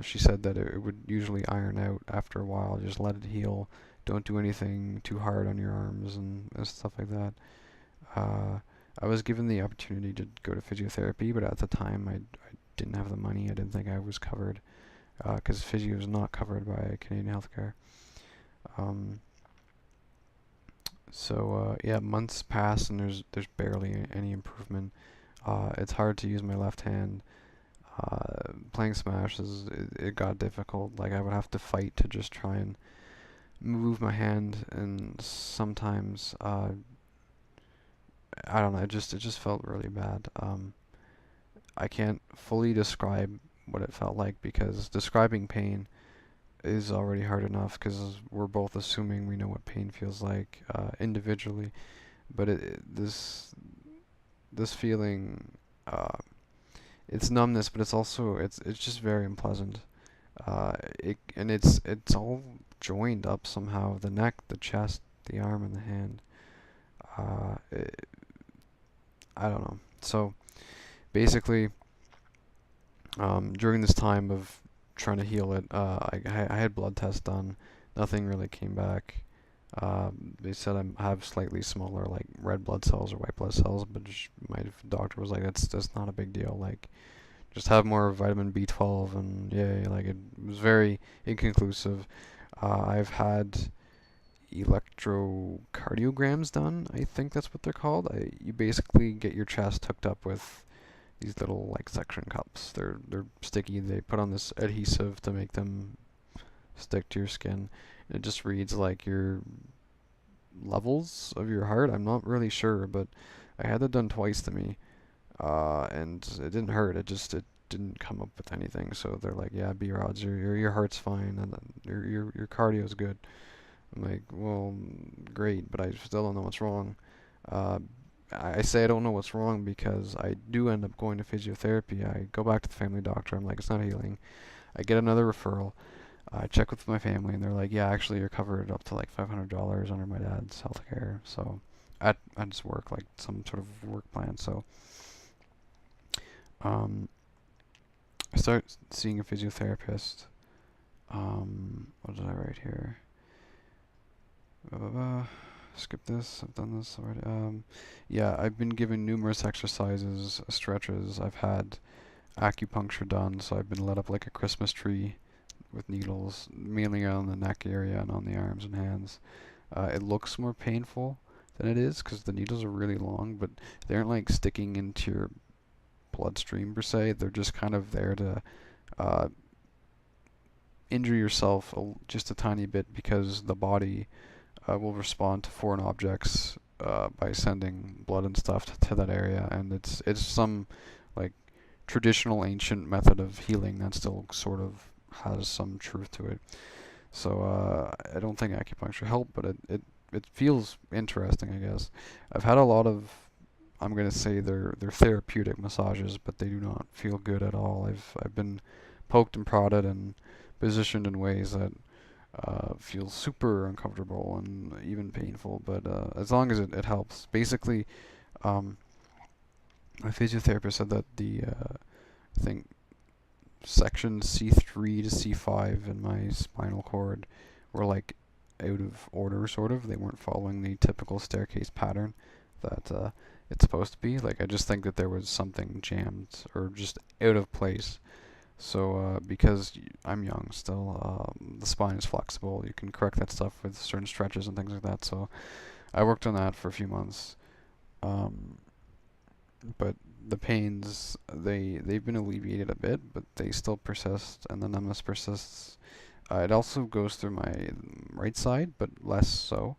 She said that it would usually iron out after a while. Just let it heal. Don't do anything too hard on your arms and stuff like that. Uh, I was given the opportunity to go to physiotherapy, but at the time I didn't have the money. I didn't think I was covered because physio is not covered by Canadian healthcare. Um, so yeah, months pass and there's barely any improvement. It's hard to use my left hand. Playing Smash it got difficult. Like I would have to fight to just try and move my hand, and sometimes I don't know. It just felt really bad. I can't fully describe what it felt like because describing pain is already hard enough because we're both assuming we know what pain feels like individually. But this feeling, it's numbness, but it's just very unpleasant. It's all joined up somehow. The neck, the chest, the arm, and the hand. Uh, it, I don't know. So basically, during this time of trying to heal it, I had blood tests done. Nothing really came back. They said I have slightly smaller like red blood cells or white blood cells, but my doctor was like, that's not a big deal. Like, just have more vitamin B12 and yeah, like it was very inconclusive. I've had electrocardiograms done. I think that's what they're called. You basically get your chest hooked up with these little like suction cups. They're sticky. They put on this adhesive to make them stick to your skin. And it just reads like your levels of your heart. I'm not really sure, but I had that done twice to me, and it didn't hurt. It didn't come up with anything. So they're like, yeah, be your odds. Your heart's fine, and your cardio's good. I'm like, well, great, but I still don't know what's wrong. Uh, I say I don't know what's wrong because I do end up going to physiotherapy. I go back to the family doctor. I'm like, it's not healing. I get another referral. I check with my family, and they're like, yeah, actually, you're covered up to like $500 under my dad's health care. So I just work like some sort of work plan. So um, I start seeing a physiotherapist. What did I write here? Skip this. I've done this already. Yeah, I've been given numerous exercises, stretches. I've had acupuncture done, so I've been lit up like a Christmas tree with needles, mainly on the neck area and on the arms and hands. It looks more painful than it is because the needles are really long, but they aren't like sticking into your bloodstream per se. They're just kind of there to uh, injure yourself just a tiny bit because the body will respond to foreign objects by sending blood and stuff to that area, and it's some like traditional ancient method of healing that still sort of has some truth to it. So I don't think acupuncture helped, but it feels interesting, I guess. I've had a lot of, I'm gonna say they're therapeutic massages, but they do not feel good at all. I've been poked and prodded and positioned in ways that feel super uncomfortable and even painful, but as long as it helps. Basically, um, my physiotherapist said that I think sections C3 to C5 in my spinal cord were like out of order, sort of. They weren't following the typical staircase pattern that it's supposed to be. Like, I just think that there was something jammed or just out of place. So, because I'm young still, the spine is flexible. You can correct that stuff with certain stretches and things like that. So, I worked on that for a few months. Um, but the pains, they've been alleviated a bit, but they still persist, and the numbness persists. It also goes through my right side, but less so.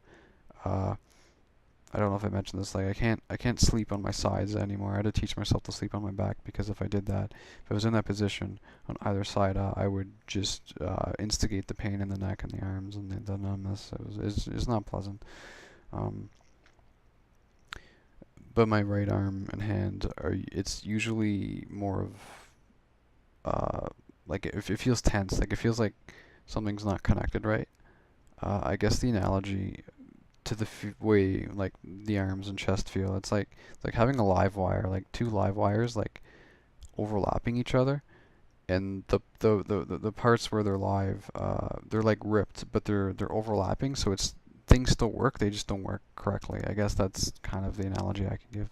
Uh, I don't know if I mentioned this. Like, I can't sleep on my sides anymore. I had to teach myself to sleep on my back, because if I did that, if I was in that position on either side, I would just instigate the pain in the neck and the arms and the numbness. It's not pleasant. Um, but my right arm and hand it's usually more of like if it feels tense, like it feels like something's not connected right. I guess the analogy to the way like the arms and chest feel, it's like having a live wire, like two live wires like overlapping each other, and the parts where they're live, they're like ripped, but they're overlapping, so it's things still work, they just don't work correctly. I guess that's kind of the analogy I can give.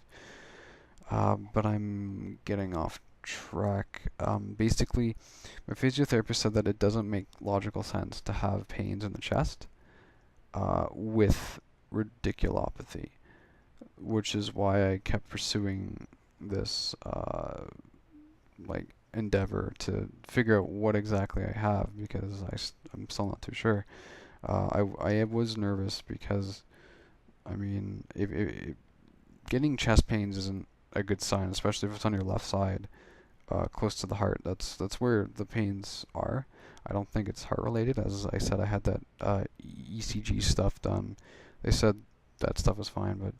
But I'm getting off track. Basically, my physiotherapist said that it doesn't make logical sense to have pains in the chest with radiculopathy, which is why I kept pursuing this like endeavor to figure out what exactly I have, because I'm still not too sure. I was nervous because, I mean, if getting chest pains isn't a good sign, especially if it's on your left side, close to the heart. That's where the pains are. I don't think it's heart related. As I said, I had that ECG stuff done. They said that stuff was fine, but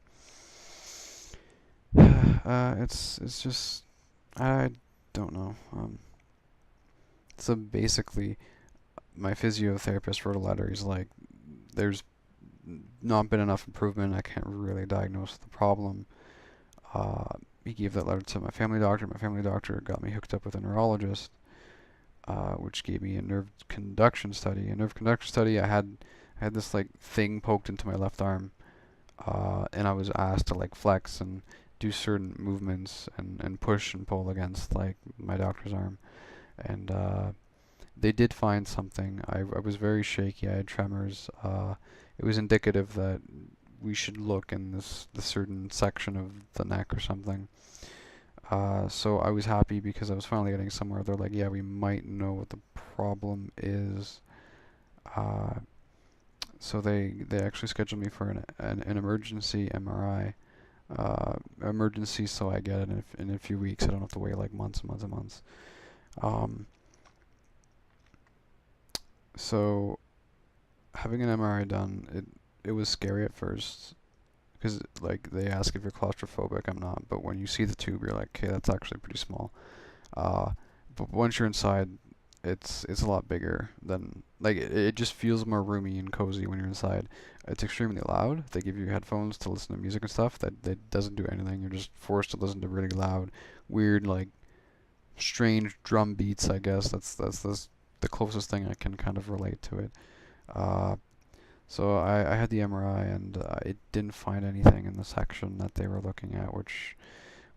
it's just I don't know. So basically, my physiotherapist wrote a letter. He's like, "There's not been enough improvement. I can't really diagnose the problem." He gave that letter to my family doctor. My family doctor got me hooked up with a neurologist, which gave me a nerve conduction study. A nerve conduction study, I had this like thing poked into my left arm, and I was asked to like flex and do certain movements and push and pull against like my doctor's arm, and they did find something. I was very shaky. I had tremors. It was indicative that we should look in this certain section of the neck or something. So I was happy because I was finally getting somewhere. They're like, yeah, we might know what the problem is. So they actually scheduled me for an emergency MRI. Emergency, so I get it in a few weeks. I don't have to wait like months and months and months. So having an MRI done, it was scary at first, because like they ask if you're claustrophobic. I'm not, but when you see the tube, you're like, okay, that's actually pretty small. But once you're inside, it's a lot bigger than like it just feels more roomy and cozy when you're inside. It's extremely loud. They give you headphones to listen to music and stuff. That doesn't do anything. You're just forced to listen to really loud, weird, like strange drum beats. I guess that's the closest thing I can kind of relate to it. Uh, so I had the MRI, and it didn't find anything in the section that they were looking at, which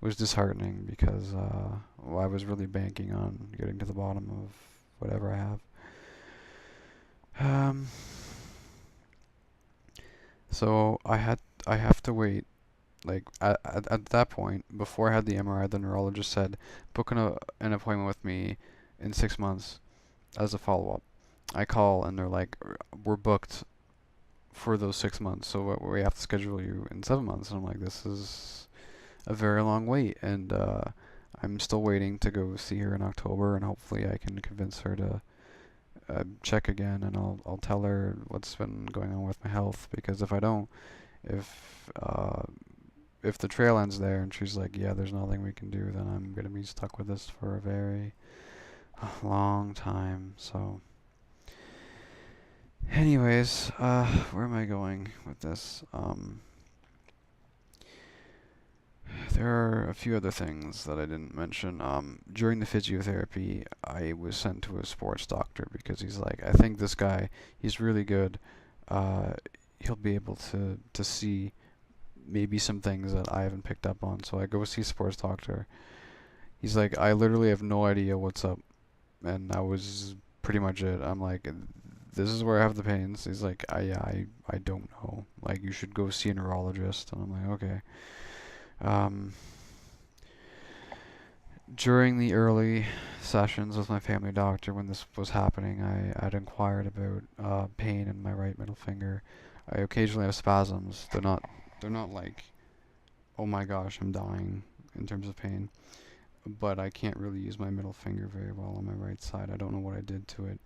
was disheartening because well, I was really banking on getting to the bottom of whatever I have. So I have to wait. Like at that point, before I had the MRI, the neurologist said, book an appointment with me in 6 months as a follow-up. I call and they're like, we're booked for those 6 months, so we have to schedule you in 7 months. And I'm like, this is a very long wait, and I'm still waiting to go see her in October, and hopefully I can convince her to check again, and I'll tell her what's been going on with my health, because if I don't, if if the trail ends there and she's like, yeah, there's nothing we can do, then I'm gonna be stuck with this for a very long time. So anyways, where am I going with this? There are a few other things that I didn't mention. During the physiotherapy, I was sent to a sports doctor because he's like, I think this guy, he's really good, uh, he'll be able to see maybe some things that I haven't picked up on. So I go see a sports doctor. He's like, I literally have no idea what's up, and that was pretty much it. I'm like, this is where I have the pains. He's like, I don't know. Like, you should go see a neurologist. And I'm like, okay. Um, During the early sessions with my family doctor when this was happening, I'd inquired about pain in my right middle finger. I occasionally have spasms. They're not like, oh my gosh, I'm dying in terms of pain. But I can't really use my middle finger very well on my right side. I don't know what I did to it.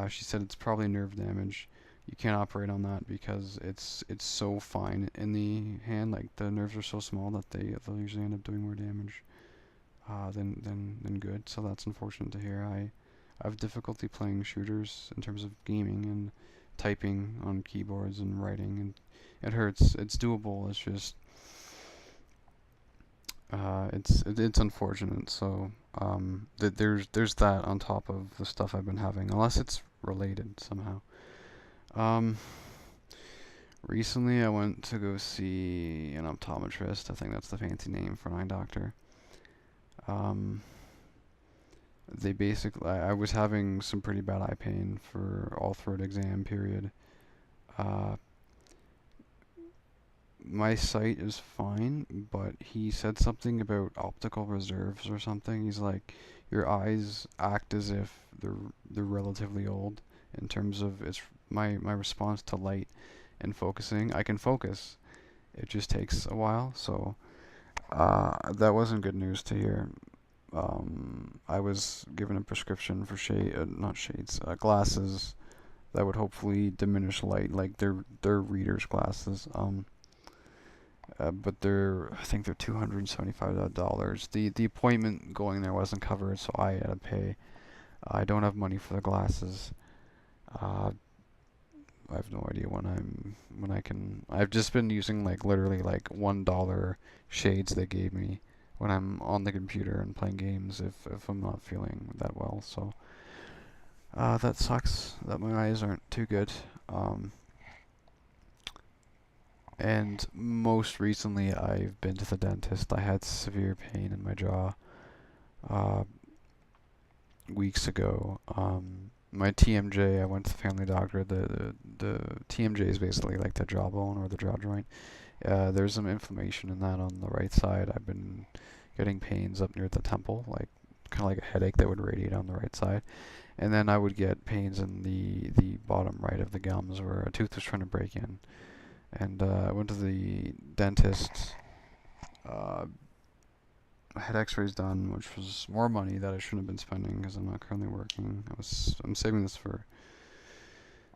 She said it's probably nerve damage. You can't operate on that because it's so fine in the hand. Like the nerves are so small that they'll usually end up doing more damage than good. So that's unfortunate to hear. I have difficulty playing shooters in terms of gaming and typing on keyboards and writing, and it hurts. It's doable. It's just it's unfortunate. So there's that on top of the stuff I've been having, unless it's related somehow. Um, Recently I went to go see an optometrist. I think that's the fancy name for an eye doctor. Um, they basically, I was having some pretty bad eye pain for all through the exam period. Uh, my sight is fine, but he said something about optical reserves or something. He's like, your eyes act as if they're relatively old in terms of my response to light and focusing. I can focus. It just takes a while, so that wasn't good news to hear. I was given a prescription for not shades, glasses that would hopefully diminish light, like they're readers glasses. But I think they're $275. The appointment going there wasn't covered, so I had to pay. I don't have money for the glasses. Uh, I have no idea when I can. I've just been using like literally like $1 shades they gave me when I'm on the computer and playing games if I'm not feeling that well. So that sucks that my eyes aren't too good. And most recently, I've been to the dentist. I had severe pain in my jaw uh, weeks ago. My TMJ, I went to the family doctor. The TMJ is basically like the jawbone or the jaw joint. There's some inflammation in that on the right side. I've been getting pains up near the temple, like kind of like a headache that would radiate on the right side. And then I would get pains in the bottom right of the gums where a tooth was trying to break in. And I went to the dentist. I had X-rays done, which was more money that I shouldn't have been spending because I'm not currently working. I'm saving this for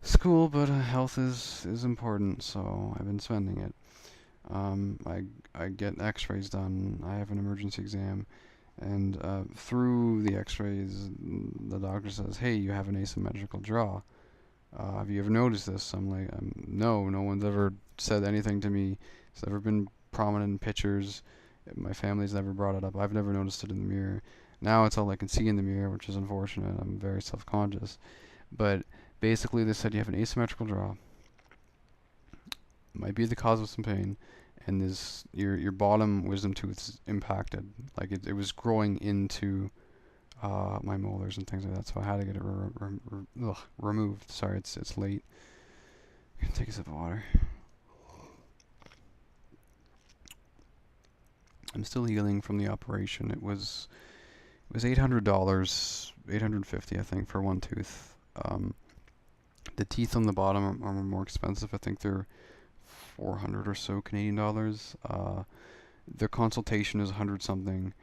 school, but health is important, so I've been spending it. I get X-rays done. I have an emergency exam, and through the X-rays, the doctor says, "Hey, you have an asymmetrical jaw. Have you ever noticed this?" I'm like, "No, no one's ever said anything to me. It's never been prominent in pictures. My family's never brought it up. I've never noticed it in the mirror. Now it's all I can see in the mirror, which is unfortunate. I'm very self-conscious. But basically, they said you have an asymmetrical jaw. Might be the cause of some pain, and this your bottom wisdom tooth is impacted. Like it was growing into my molars and things like that. So I had to get it removed. Sorry, it's late. I'm gonna take a sip of water. I'm still healing from the operation. It was $800, $850 I think for one tooth. The teeth on the bottom are more expensive. I think they're 400 or so Canadian dollars. The consultation is 100 something.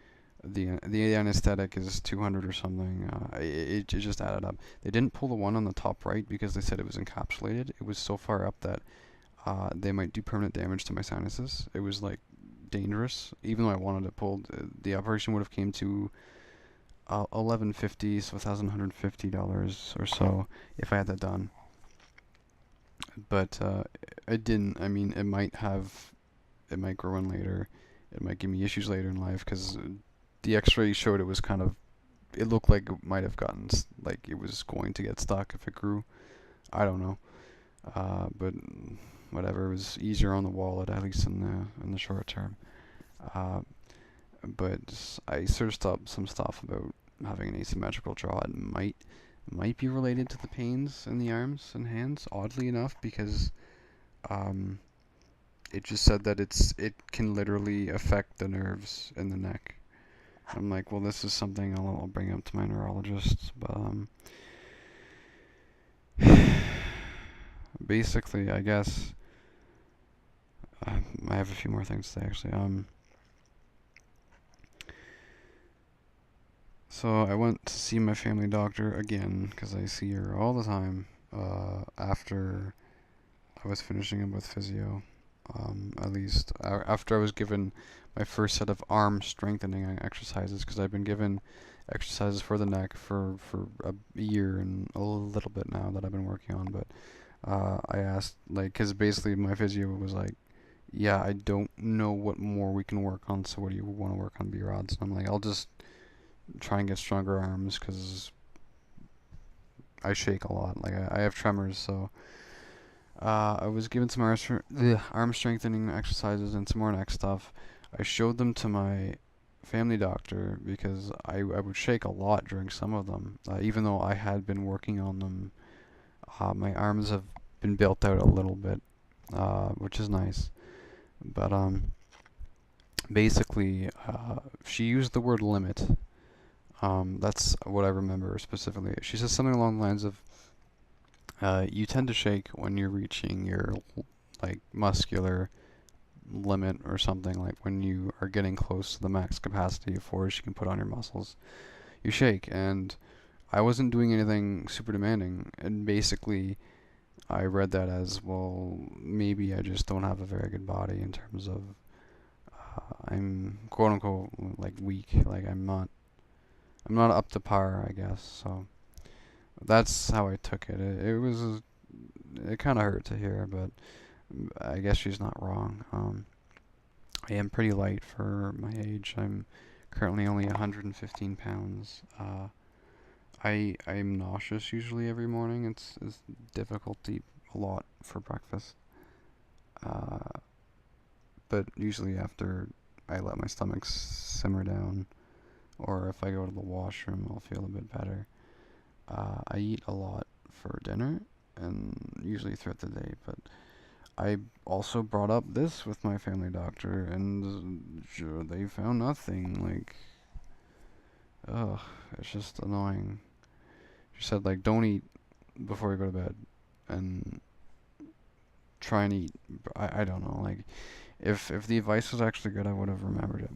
The anesthetic is 200 or something. It just added up. They didn't pull the one on the top right because they said it was encapsulated. It was so far up that they might do permanent damage to my sinuses. It was like dangerous. Even though I wanted it pulled, the operation would have came to $1,150, so $1,150 or so if I had that done. But I didn't. I mean, it might grow in later. It might give me issues later in life because the X-ray showed it was kind of. It looked like it might have gotten like it was going to get stuck if it grew. I don't know. But whatever, it was easier on the wallet, at least in the short term. Uh, but I searched up some stuff about having an asymmetrical jaw. It might be related to the pains in the arms and hands, oddly enough, because um, it just said that it can literally affect the nerves in the neck. I'm like, well, this is something I'll bring up to my neurologist. But basically, I guess I have a few more things to say actually. So I went to see my family doctor again because I see her all the time. After I was finishing up with physio, at least after I was given my first set of arm strengthening exercises, because I've been given exercises for the neck for a year and a little bit now that I've been working on. But I asked, like, because basically my physio was like, yeah, I don't know what more we can work on, so what do you want to work on, B-rods? And I'm like, I'll just try and get stronger arms because I shake a lot. Like, I have tremors, so I was given some arm strengthening exercises and some more neck stuff. I showed them to my family doctor because I would shake a lot during some of them. Even though I had been working on them, my arms have been built out a little bit, which is nice. But basically, she used the word limit. That's what I remember specifically. She says something along the lines of, you tend to shake when you're reaching your like muscular limit or something, like when you are getting close to the max capacity of force you can put on your muscles. You shake, and I wasn't doing anything super demanding, and basically I read that as, well, maybe I just don't have a very good body in terms of I'm quote unquote like weak, like I'm not up to par, I guess. So that's how I took it. It kind of hurt to hear, but I guess she's not wrong. I am pretty light for my age. I'm currently only 115 pounds. I'm nauseous usually every morning. It's difficult to eat a lot for breakfast. Uh, but usually after I let my stomach simmer down, or if I go to the washroom, I'll feel a bit better. I eat a lot for dinner and usually throughout the day, but I also brought up this with my family doctor, and they found nothing. Like, ugh, it's just annoying. She said, like, don't eat before you go to bed, and try and eat. I don't know. Like, if the advice was actually good, I would have remembered it.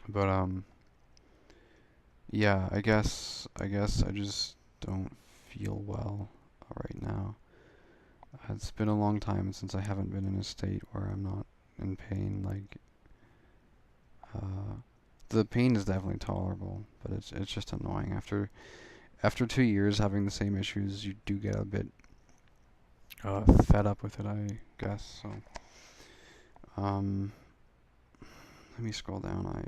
But yeah, I guess I just don't feel well right now. It's been a long time since I haven't been in a state where I'm not in pain. Like, the pain is definitely tolerable, but it's just annoying. After 2 years having the same issues, you do get a bit fed up with it, I guess. So, let me scroll down.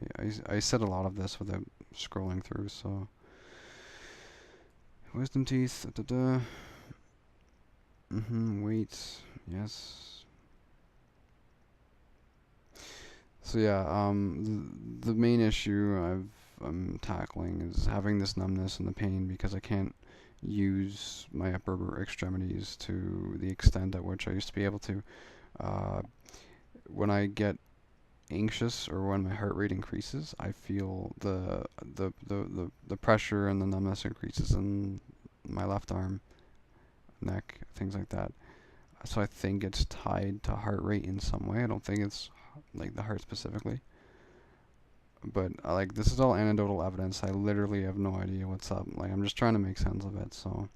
I said a lot of this without scrolling through. So, wisdom teeth. Da, da, da. Weight. Yes. So yeah, the main issue I'm tackling is having this numbness and the pain because I can't use my upper extremities to the extent at which I used to be able to. Uh, when I get anxious or when my heart rate increases, I feel the pressure and the numbness increases in my left arm, neck, things like that. So I think it's tied to heart rate in some way. I don't think it's like the heart specifically. But like, this is all anecdotal evidence. I literally have no idea what's up. Like, I'm just trying to make sense of it. So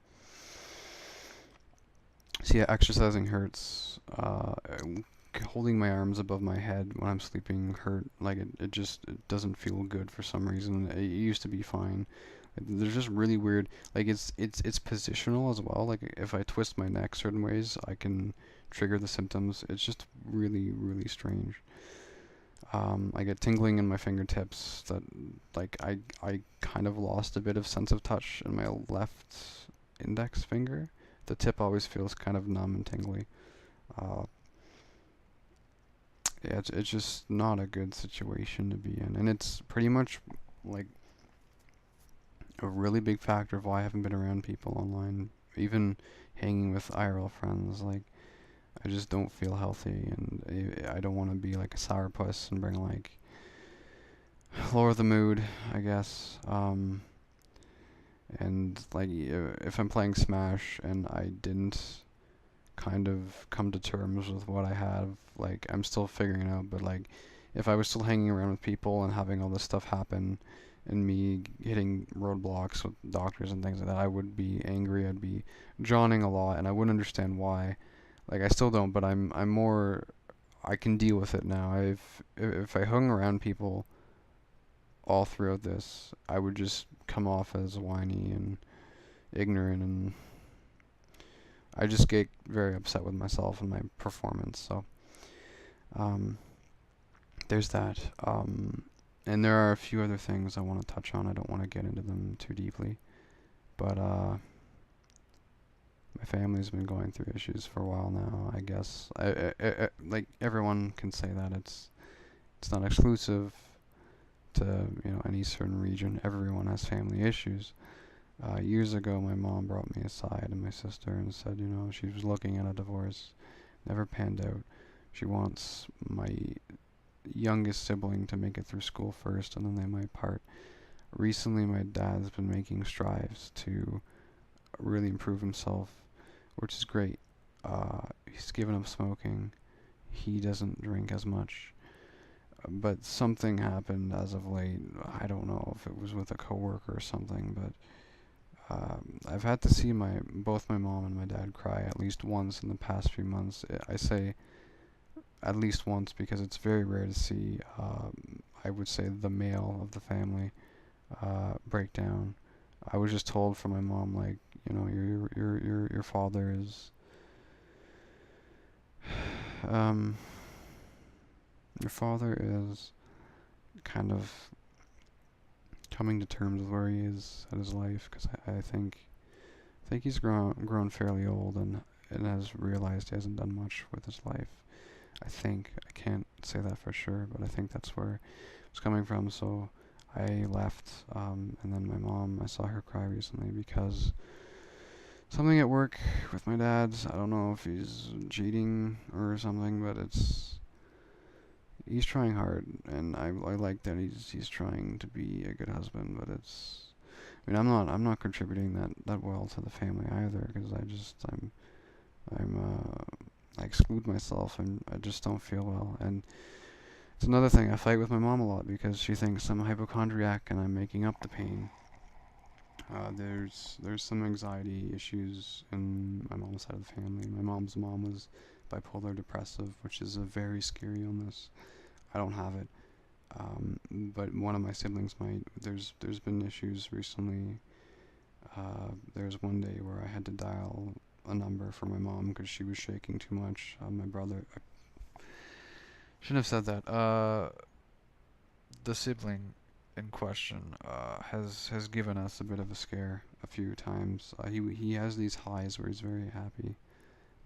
yeah, exercising hurts. Holding my arms above my head when I'm sleeping hurt. Like, it doesn't feel good for some reason. It used to be fine. There's just really weird, like, it's positional as well. Like, if I twist my neck certain ways, I can trigger the symptoms. It's just really, really strange. I get tingling in my fingertips that, like, I kind of lost a bit of sense of touch in my left index finger. the tip always feels kind of numb and tingly. Uh, yeah, it's just not a good situation to be in, and it's pretty much like a really big factor of why I haven't been around people online, even hanging with IRL friends. Like, I just don't feel healthy, and I don't want to be like a sourpuss and bring like lower the mood, I guess. And like if I'm playing Smash and I didn't kind of come to terms with what I have, like I'm still figuring it out. But like if I was still hanging around with people and having all this stuff happen, and me hitting roadblocks with doctors and things like that, I would be angry. I'd be yawning a lot, and I wouldn't understand why. Like I still don't, but I'm more. I can deal with it now. If I hung around people all throughout this, I would just come off as whiny and ignorant, and I just get very upset with myself and my performance. So um, there's that. And there are a few other things I want to touch on. I don't want to get into them too deeply, but my family's been going through issues for a while now. I guess like everyone can say that it's not exclusive to any certain region. Everyone has family issues. Years ago, my mom brought me aside and my sister and said, she was looking at a divorce, never panned out. She wants my youngest sibling to make it through school first, and then they might part. Recently, my dad's been making strides to really improve himself, which is great. He's given up smoking. He doesn't drink as much. But something happened as of late. I don't know if it was with a coworker or something, but I've had to see both my mom and my dad cry at least once in the past few months. I say at least once because it's very rare to see, I would say, the male of the family break down. I was just told from my mom, like, your father is um your father is kind of coming to terms with where he is in his life, because I think he's grown fairly old, and has realized he hasn't done much with his life. I think. I can't say that for sure, but I think that's where it's coming from. So I left, and then my mom, I saw her cry recently because something at work with my dad. I don't know if he's cheating or something, but he's trying hard, and I like that he's trying to be a good husband. But I mean, I'm not contributing that well to the family either, because I exclude myself, and I just don't feel well. And it's another thing, I fight with my mom a lot because she thinks I'm a hypochondriac and I'm making up the pain. There's some anxiety issues in my mom's side of the family. My mom's mom was bipolar depressive, which is a very scary illness. I don't have it, but one of my siblings might. There's been issues recently. There's one day where I had to dial a number for my mom because she was shaking too much. My brother, I shouldn't have said that. The sibling in question has given us a bit of a scare a few times. He has these highs where he's very happy,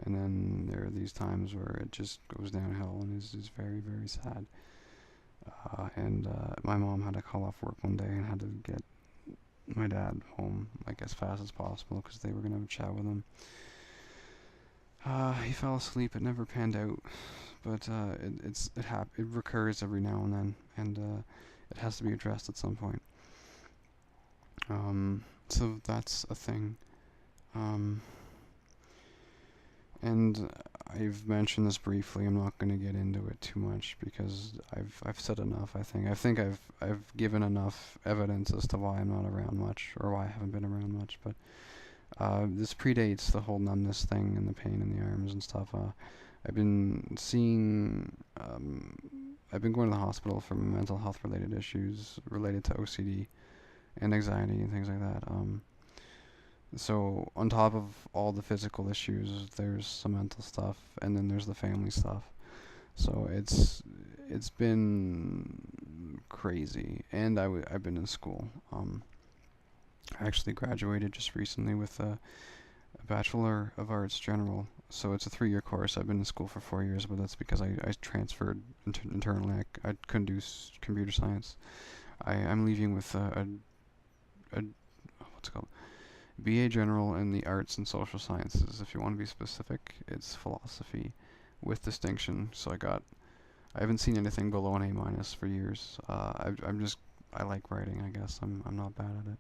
and then there are these times where it just goes downhill and is very, very sad. And my mom had to call off work one day and had to get my dad home like as fast as possible because they were gonna have a chat with him. He fell asleep. It never panned out, but it recurs every now and then, and it has to be addressed at some point. So that's a thing. Um, and I've mentioned this briefly. I'm not going to get into it too much because I've said enough. I've given enough evidence as to why I'm not around much, or why I haven't been around much. But this predates the whole numbness thing and the pain in the arms and stuff. I've been seeing. I've been going to the hospital for mental health related issues related to OCD and anxiety and things like that. So on top of all the physical issues, there's some mental stuff, and then there's the family stuff. So it's been crazy, and I've been in school. I actually graduated just recently with a Bachelor of Arts General. So it's a 3-year course. I've been in school for 4 years, but that's because I transferred internally. I couldn't do computer science. I'm leaving with a what's it called? BA General in the Arts and Social Sciences. If you want to be specific, it's philosophy with distinction. So I haven't seen anything below an A- for years. I like writing. I guess I'm not bad at it.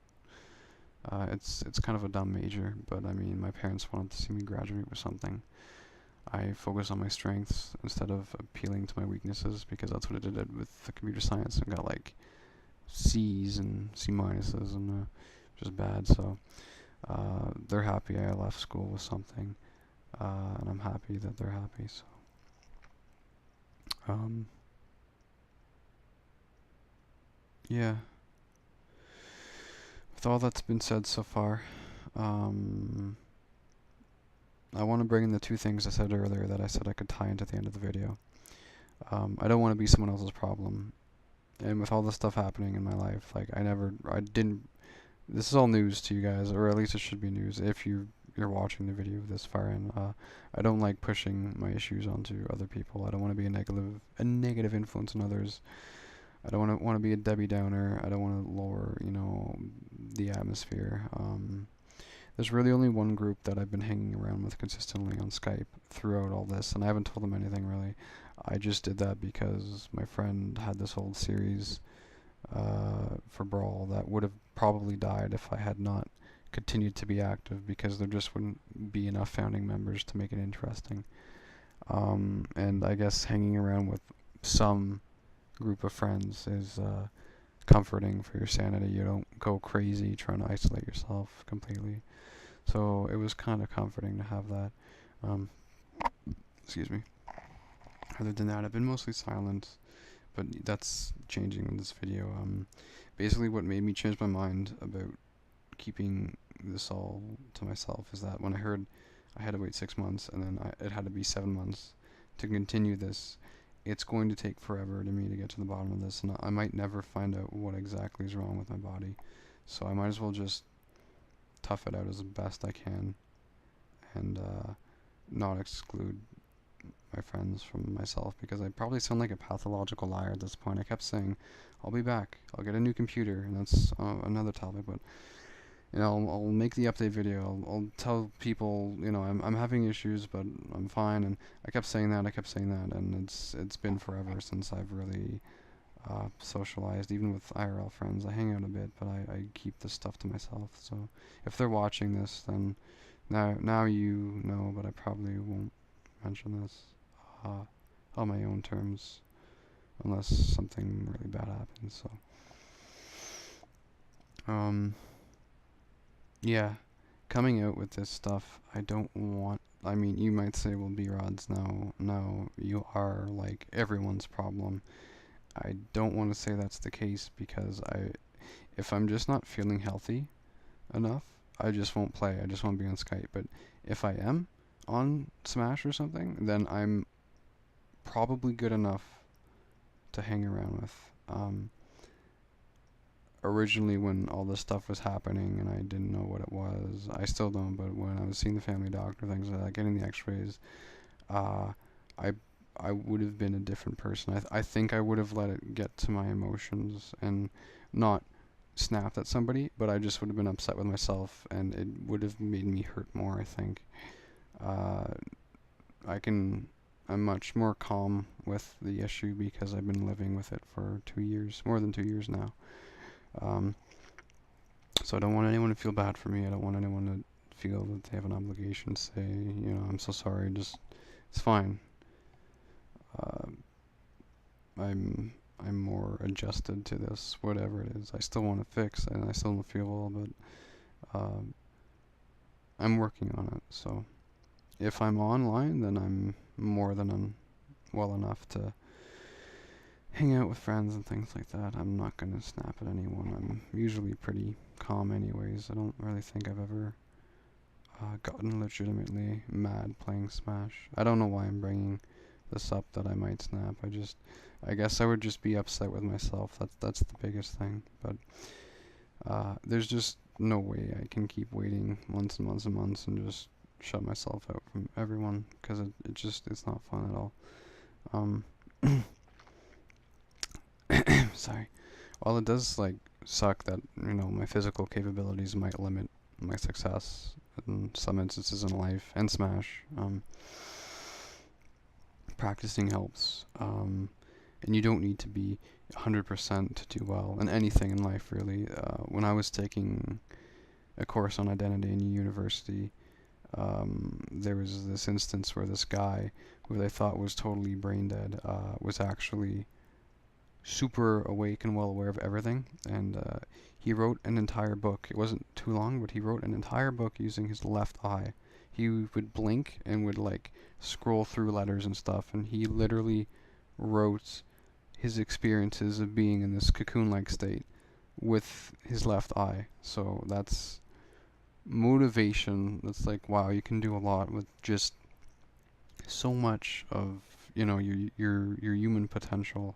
It's kind of a dumb major, but I mean, my parents wanted to see me graduate with something. I focus on my strengths instead of appealing to my weaknesses, because that's what I did with the computer science and got like C's and C minuses and just bad. So they're happy I left school with something, and I'm happy that they're happy. So um, yeah. With all that's been said so far, um, I want to bring in the two things I said earlier that I said I could tie into the end of the video. I don't want to be someone else's problem. And with all this stuff happening in my life, like I didn't. This is all news to you guys, or at least it should be news if you're watching the video this far in. I don't like pushing my issues onto other people. I don't want to be a negative influence on others. I don't want to be a Debbie Downer. I don't want to lower, the atmosphere. There's really only one group that I've been hanging around with consistently on Skype throughout all this, and I haven't told them anything really. I just did that because my friend had this old series for Brawl that would have probably died if I had not continued to be active, because there just wouldn't be enough founding members to make it interesting. And I guess hanging around with some group of friends is comforting for your sanity. You don't go crazy trying to isolate yourself completely. So it was kind of comforting to have that. Um, excuse me. Other than that, I've been mostly silent, but that's changing in this video. Basically, what made me change my mind about keeping this all to myself is that when I heard I had to wait 6 months and then it had to be 7 months to continue this, it's going to take forever to me to get to the bottom of this, and I might never find out what exactly is wrong with my body. So I might as well just tough it out as best I can, and not exclude my friends from myself, because I probably sound like a pathological liar at this point. I kept saying, I'll be back, I'll get a new computer, and that's another topic, but I'll make the update video. I'll tell people, I'm having issues, but I'm fine. And I kept saying that, and it's been forever since I've really socialized, even with IRL friends. I hang out a bit, but I keep this stuff to myself. So if they're watching this, then now you know, but I probably won't mention this on my own terms, unless something really bad happens. So yeah, coming out with this stuff, I don't want. I mean, you might say, well, B-Rods, no, you are like everyone's problem. I don't want to say that's the case, because if I'm just not feeling healthy enough, I just won't play. I just won't be on Skype. But if I am on Smash or something, then I'm probably good enough to hang around with. Originally, when all this stuff was happening and I didn't know what it was, I still don't, but when I was seeing the family doctor, things like that, getting the x-rays, uh, I I would have been a different person. I think I would have let it get to my emotions and not snapped at somebody, but I just would have been upset with myself, and it would have made me hurt more, I think. Uh, I'm much more calm with the issue because I've been living with it for 2 years, more than 2 years now. Um, so I don't want anyone to feel bad for me. I don't want anyone to feel that they have an obligation to say, I'm so sorry. It's fine. Uh, I'm more adjusted to this, whatever it is. I still want to fix, and I still don't feel well, but I'm working on it. So if I'm online, then I'm more than well enough to hang out with friends and things like that. I'm not gonna snap at anyone. I'm usually pretty calm anyways. I don't really think I've ever gotten legitimately mad playing Smash. I don't know why I'm bringing this up, that I might snap. I guess I would just be upset with myself. That's the biggest thing. But there's just no way I can keep waiting months and months and months and just shut myself out from everyone, because it's not fun at all. Um, sorry. While it does like suck that my physical capabilities might limit my success in some instances in life and Smash, practicing helps. And you don't need to be 100% to do well in anything in life, really. When I was taking a course on identity in university, there was this instance where this guy, who they thought was totally brain dead, was actually super awake and well aware of everything, and he wrote an entire book. It wasn't too long, but he wrote an entire book using his left eye. He would blink and would like scroll through letters and stuff, and he literally wrote his experiences of being in this cocoon-like state with his left eye. So that's motivation. That's like, wow, you can do a lot with just so much of your human potential.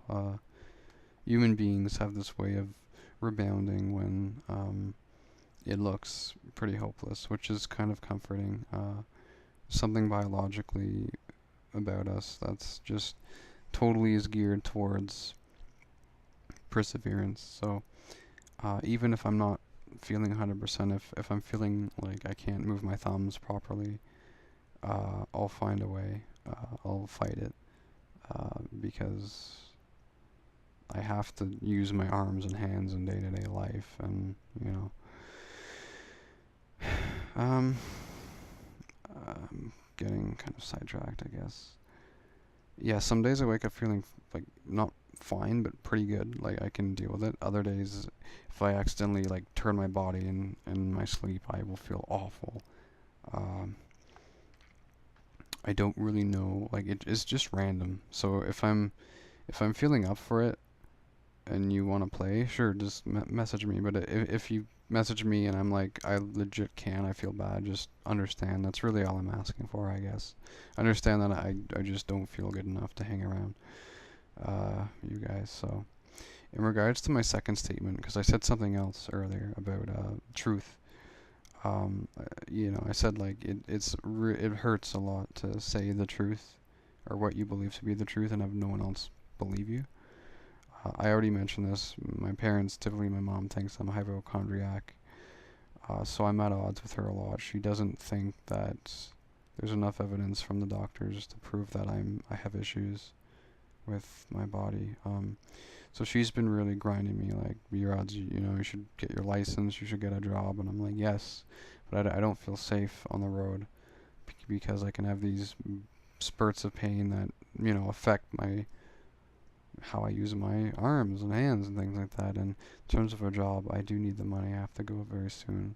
Human beings have this way of rebounding when it looks pretty hopeless, which is kind of comforting. Something biologically about us that's just totally is geared towards perseverance. So even if I'm not feeling 100%, if I'm feeling like I can't move my thumbs properly, I'll find a way. I'll fight it, because I have to use my arms and hands in day-to-day life, and um, I'm getting kind of sidetracked, I guess. Yeah, some days I wake up feeling like not fine, but pretty good. Like I can deal with it. Other days, if I accidentally like turn my body in my sleep, I will feel awful. Um, I don't really know. Like it's just random. So if I'm feeling up for it, and you want to play, sure, just message me. But if you message me and I'm like, I legit can't, I feel bad, just understand. That's really all I'm asking for, I guess. Understand that I just don't feel good enough to hang around you guys. So, in regards to my second statement, because I said something else earlier about truth. I said like it hurts a lot to say the truth or what you believe to be the truth and have no one else believe you. I already mentioned this. My parents, typically my mom, thinks I'm a hypochondriac, so I'm at odds with her a lot. She doesn't think that there's enough evidence from the doctors to prove that I have issues with my body. So she's been really grinding me, like, your odds, you should get your license, you should get a job, and I'm like, yes, but I don't feel safe on the road because I can have these spurts of pain that affect my how I use my arms and hands and things like that. And in terms of a job, I do need the money. I have to go very soon.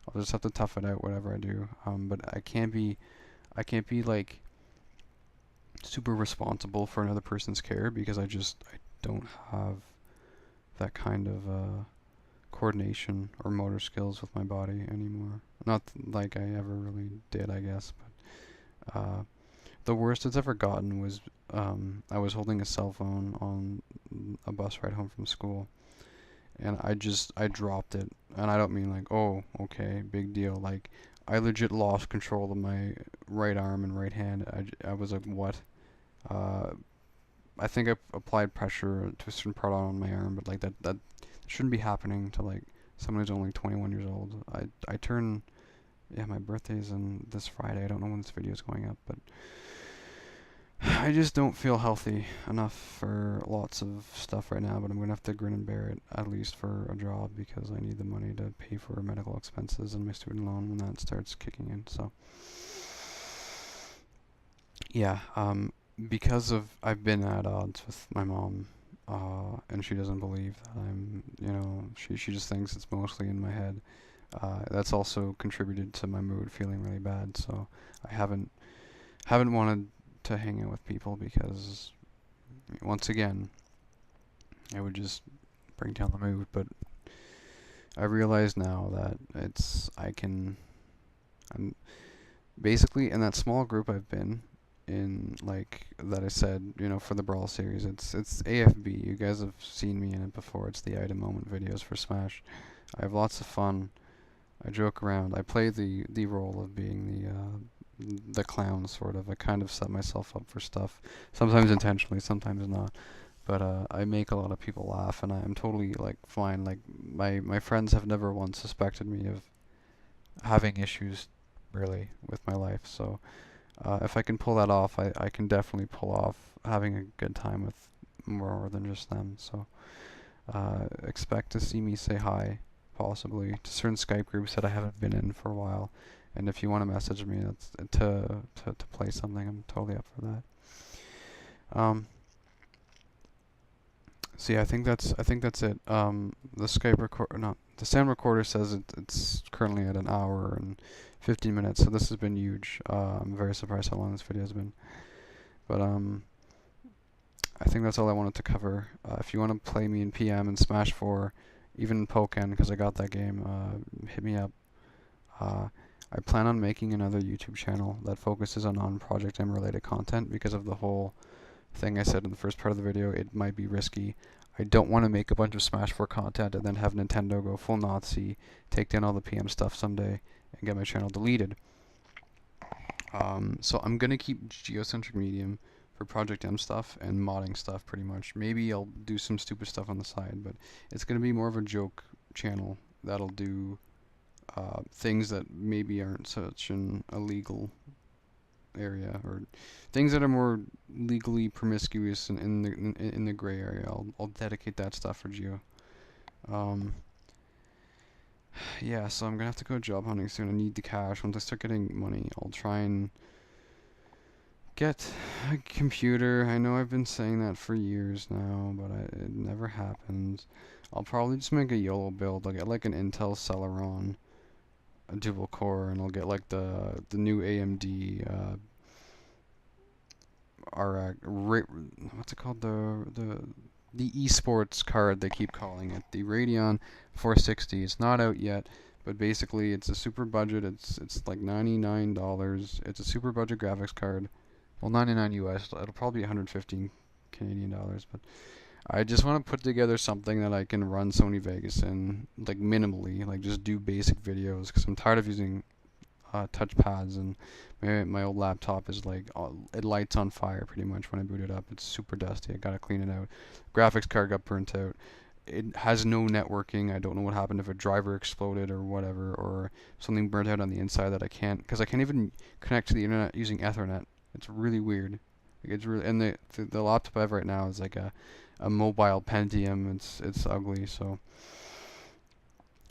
I'll just have to tough it out whatever I do. But I can't be like super responsible for another person's care because I don't have that kind of coordination or motor skills with my body anymore. Not like I ever really did, I guess. But the worst it's ever gotten was I was holding a cell phone on a bus ride home from school, and I dropped it, and I don't mean like, oh, okay, big deal. Like, I legit lost control of my right arm and right hand. I was like, what? I think I applied pressure to a certain part on my arm, but like that shouldn't be happening to like someone who's only 21 years old. I turn, yeah, my birthday's on this Friday. I don't know when this video is going up, but I just don't feel healthy enough for lots of stuff right now, but I'm going to have to grin and bear it, at least for a job, because I need the money to pay for medical expenses and my student loan when that starts kicking in. So, yeah, because of I've been at odds with my mom, and she doesn't believe that she just thinks it's mostly in my head. That's also contributed to my mood feeling really bad, so I haven't wanted to hang out with people because, once again, it would just bring down the mood. But I realize now that I'm basically in that small group I've been in, like that I said, for the Brawl series. It's AFB. You guys have seen me in it before. It's the item moment videos for Smash. I have lots of fun I joke around. I play the role of being the clown, sort of. I kind of set myself up for stuff, sometimes intentionally, sometimes not. But I make a lot of people laugh, and I'm totally like fine. Like my friends have never once suspected me of having issues, really, with my life. So if I can pull that off, I can definitely pull off having a good time with more than just them. So expect to see me say hi, possibly, to certain Skype groups that I haven't been in for a while. And if you want to message me, that's to play something, I'm totally up for that. So yeah, I think that's it. The Skype record, no, the sound recorder says it's currently at an hour and 15 minutes. So this has been huge. I'm very surprised how long this video has been. But I think that's all I wanted to cover. If you want to play me in PM and Smash 4, even in Pokken, because I got that game, hit me up. I plan on making another YouTube channel that focuses on non-Project M related content because of the whole thing I said in the first part of the video. It might be risky. I don't want to make a bunch of Smash 4 content and then have Nintendo go full Nazi, take down all the PM stuff someday, and get my channel deleted. So I'm gonna keep Geocentric Medium for Project M stuff and modding stuff pretty much. Maybe I'll do some stupid stuff on the side, but it's gonna be more of a joke channel that'll do things that maybe aren't such an illegal area, or things that are more legally promiscuous and in the gray area. I'll dedicate that stuff for Geo. Yeah, so I'm gonna have to go job hunting soon. I need the cash. Once I start getting money, I'll try and get a computer. I know I've been saying that for years now, but it never happens. I'll probably just make a YOLO build. I'll get like an Intel Celeron, a dual core, and I'll get like the new AMD RX. What's it called? The esports card they keep calling it. The Radeon 460. It's not out yet, but basically it's a super budget. It's like $99. It's a super budget graphics card. Well, 99 US. It'll probably be 115 Canadian dollars, but I just want to put together something that I can run Sony Vegas in, like minimally, like just do basic videos, because I'm tired of using touchpads, and my old laptop is like it lights on fire pretty much when I boot it up. It's super dusty. I gotta clean it out. Graphics card got burnt out. It has no networking. I don't know what happened, if a driver exploded or whatever, or something burnt out on the inside that I can't, because I can't even connect to the internet using Ethernet. It's really weird. Like, it's really, and the laptop I have right now is like a mobile Pentium. It's ugly, so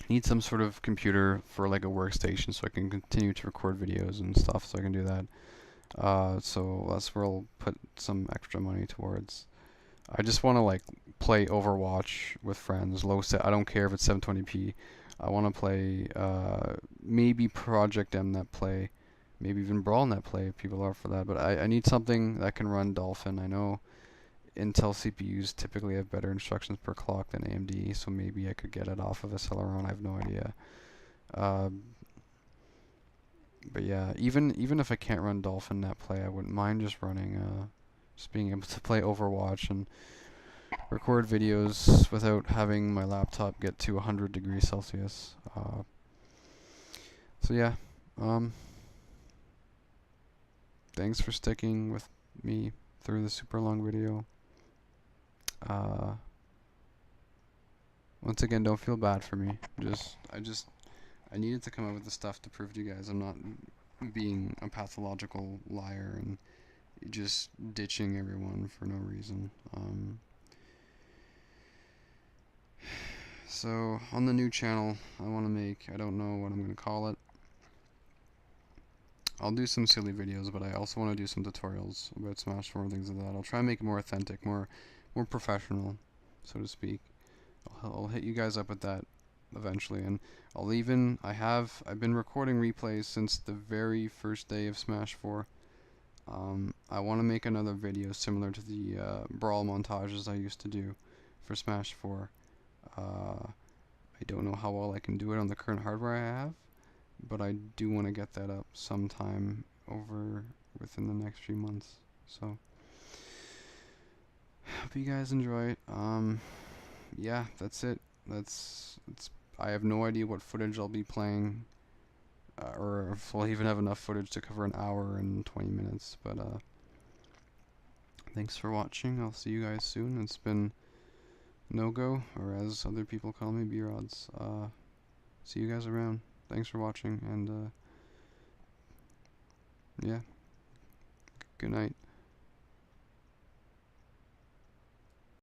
need some sort of computer for like a workstation so I can continue to record videos and stuff, so I can do that. So that's where I'll put some extra money towards. I just want to like play Overwatch with friends, low set. I don't care if it's 720p. I want to play maybe Project M that play, maybe even Brawl Net play if people are for that. But I need something that can run Dolphin. I know Intel CPUs typically have better instructions per clock than AMD, so maybe I could get it off of a Celeron. I have no idea. But yeah, even if I can't run Dolphin Net Play, I wouldn't mind just running, just being able to play Overwatch and record videos without having my laptop get to 100 degrees Celsius. So yeah, thanks for sticking with me through the super long video. Once again, don't feel bad for me. I needed to come up with the stuff to prove to you guys I'm not being a pathological liar and just ditching everyone for no reason. So on the new channel I want to make, I don't know what I'm going to call it. I'll do some silly videos, but I also want to do some tutorials about Smash 4 and things like that. I'll try and make it more authentic, more professional, so to speak. I'll hit you guys up with that eventually, and I've been recording replays since the very first day of Smash 4. I want to make another video similar to the Brawl montages I used to do for Smash 4. I don't know how well I can do it on the current hardware I have, but I do want to get that up sometime within the next few months. So hope you guys enjoy it. Yeah, that's it. I have no idea what footage I'll be playing, or if I'll even have enough footage to cover an hour and 20 minutes, but thanks for watching. I'll see you guys soon. It's been No-Go, or as other people call me, B-Rods. See you guys around. Thanks for watching, and yeah, good night.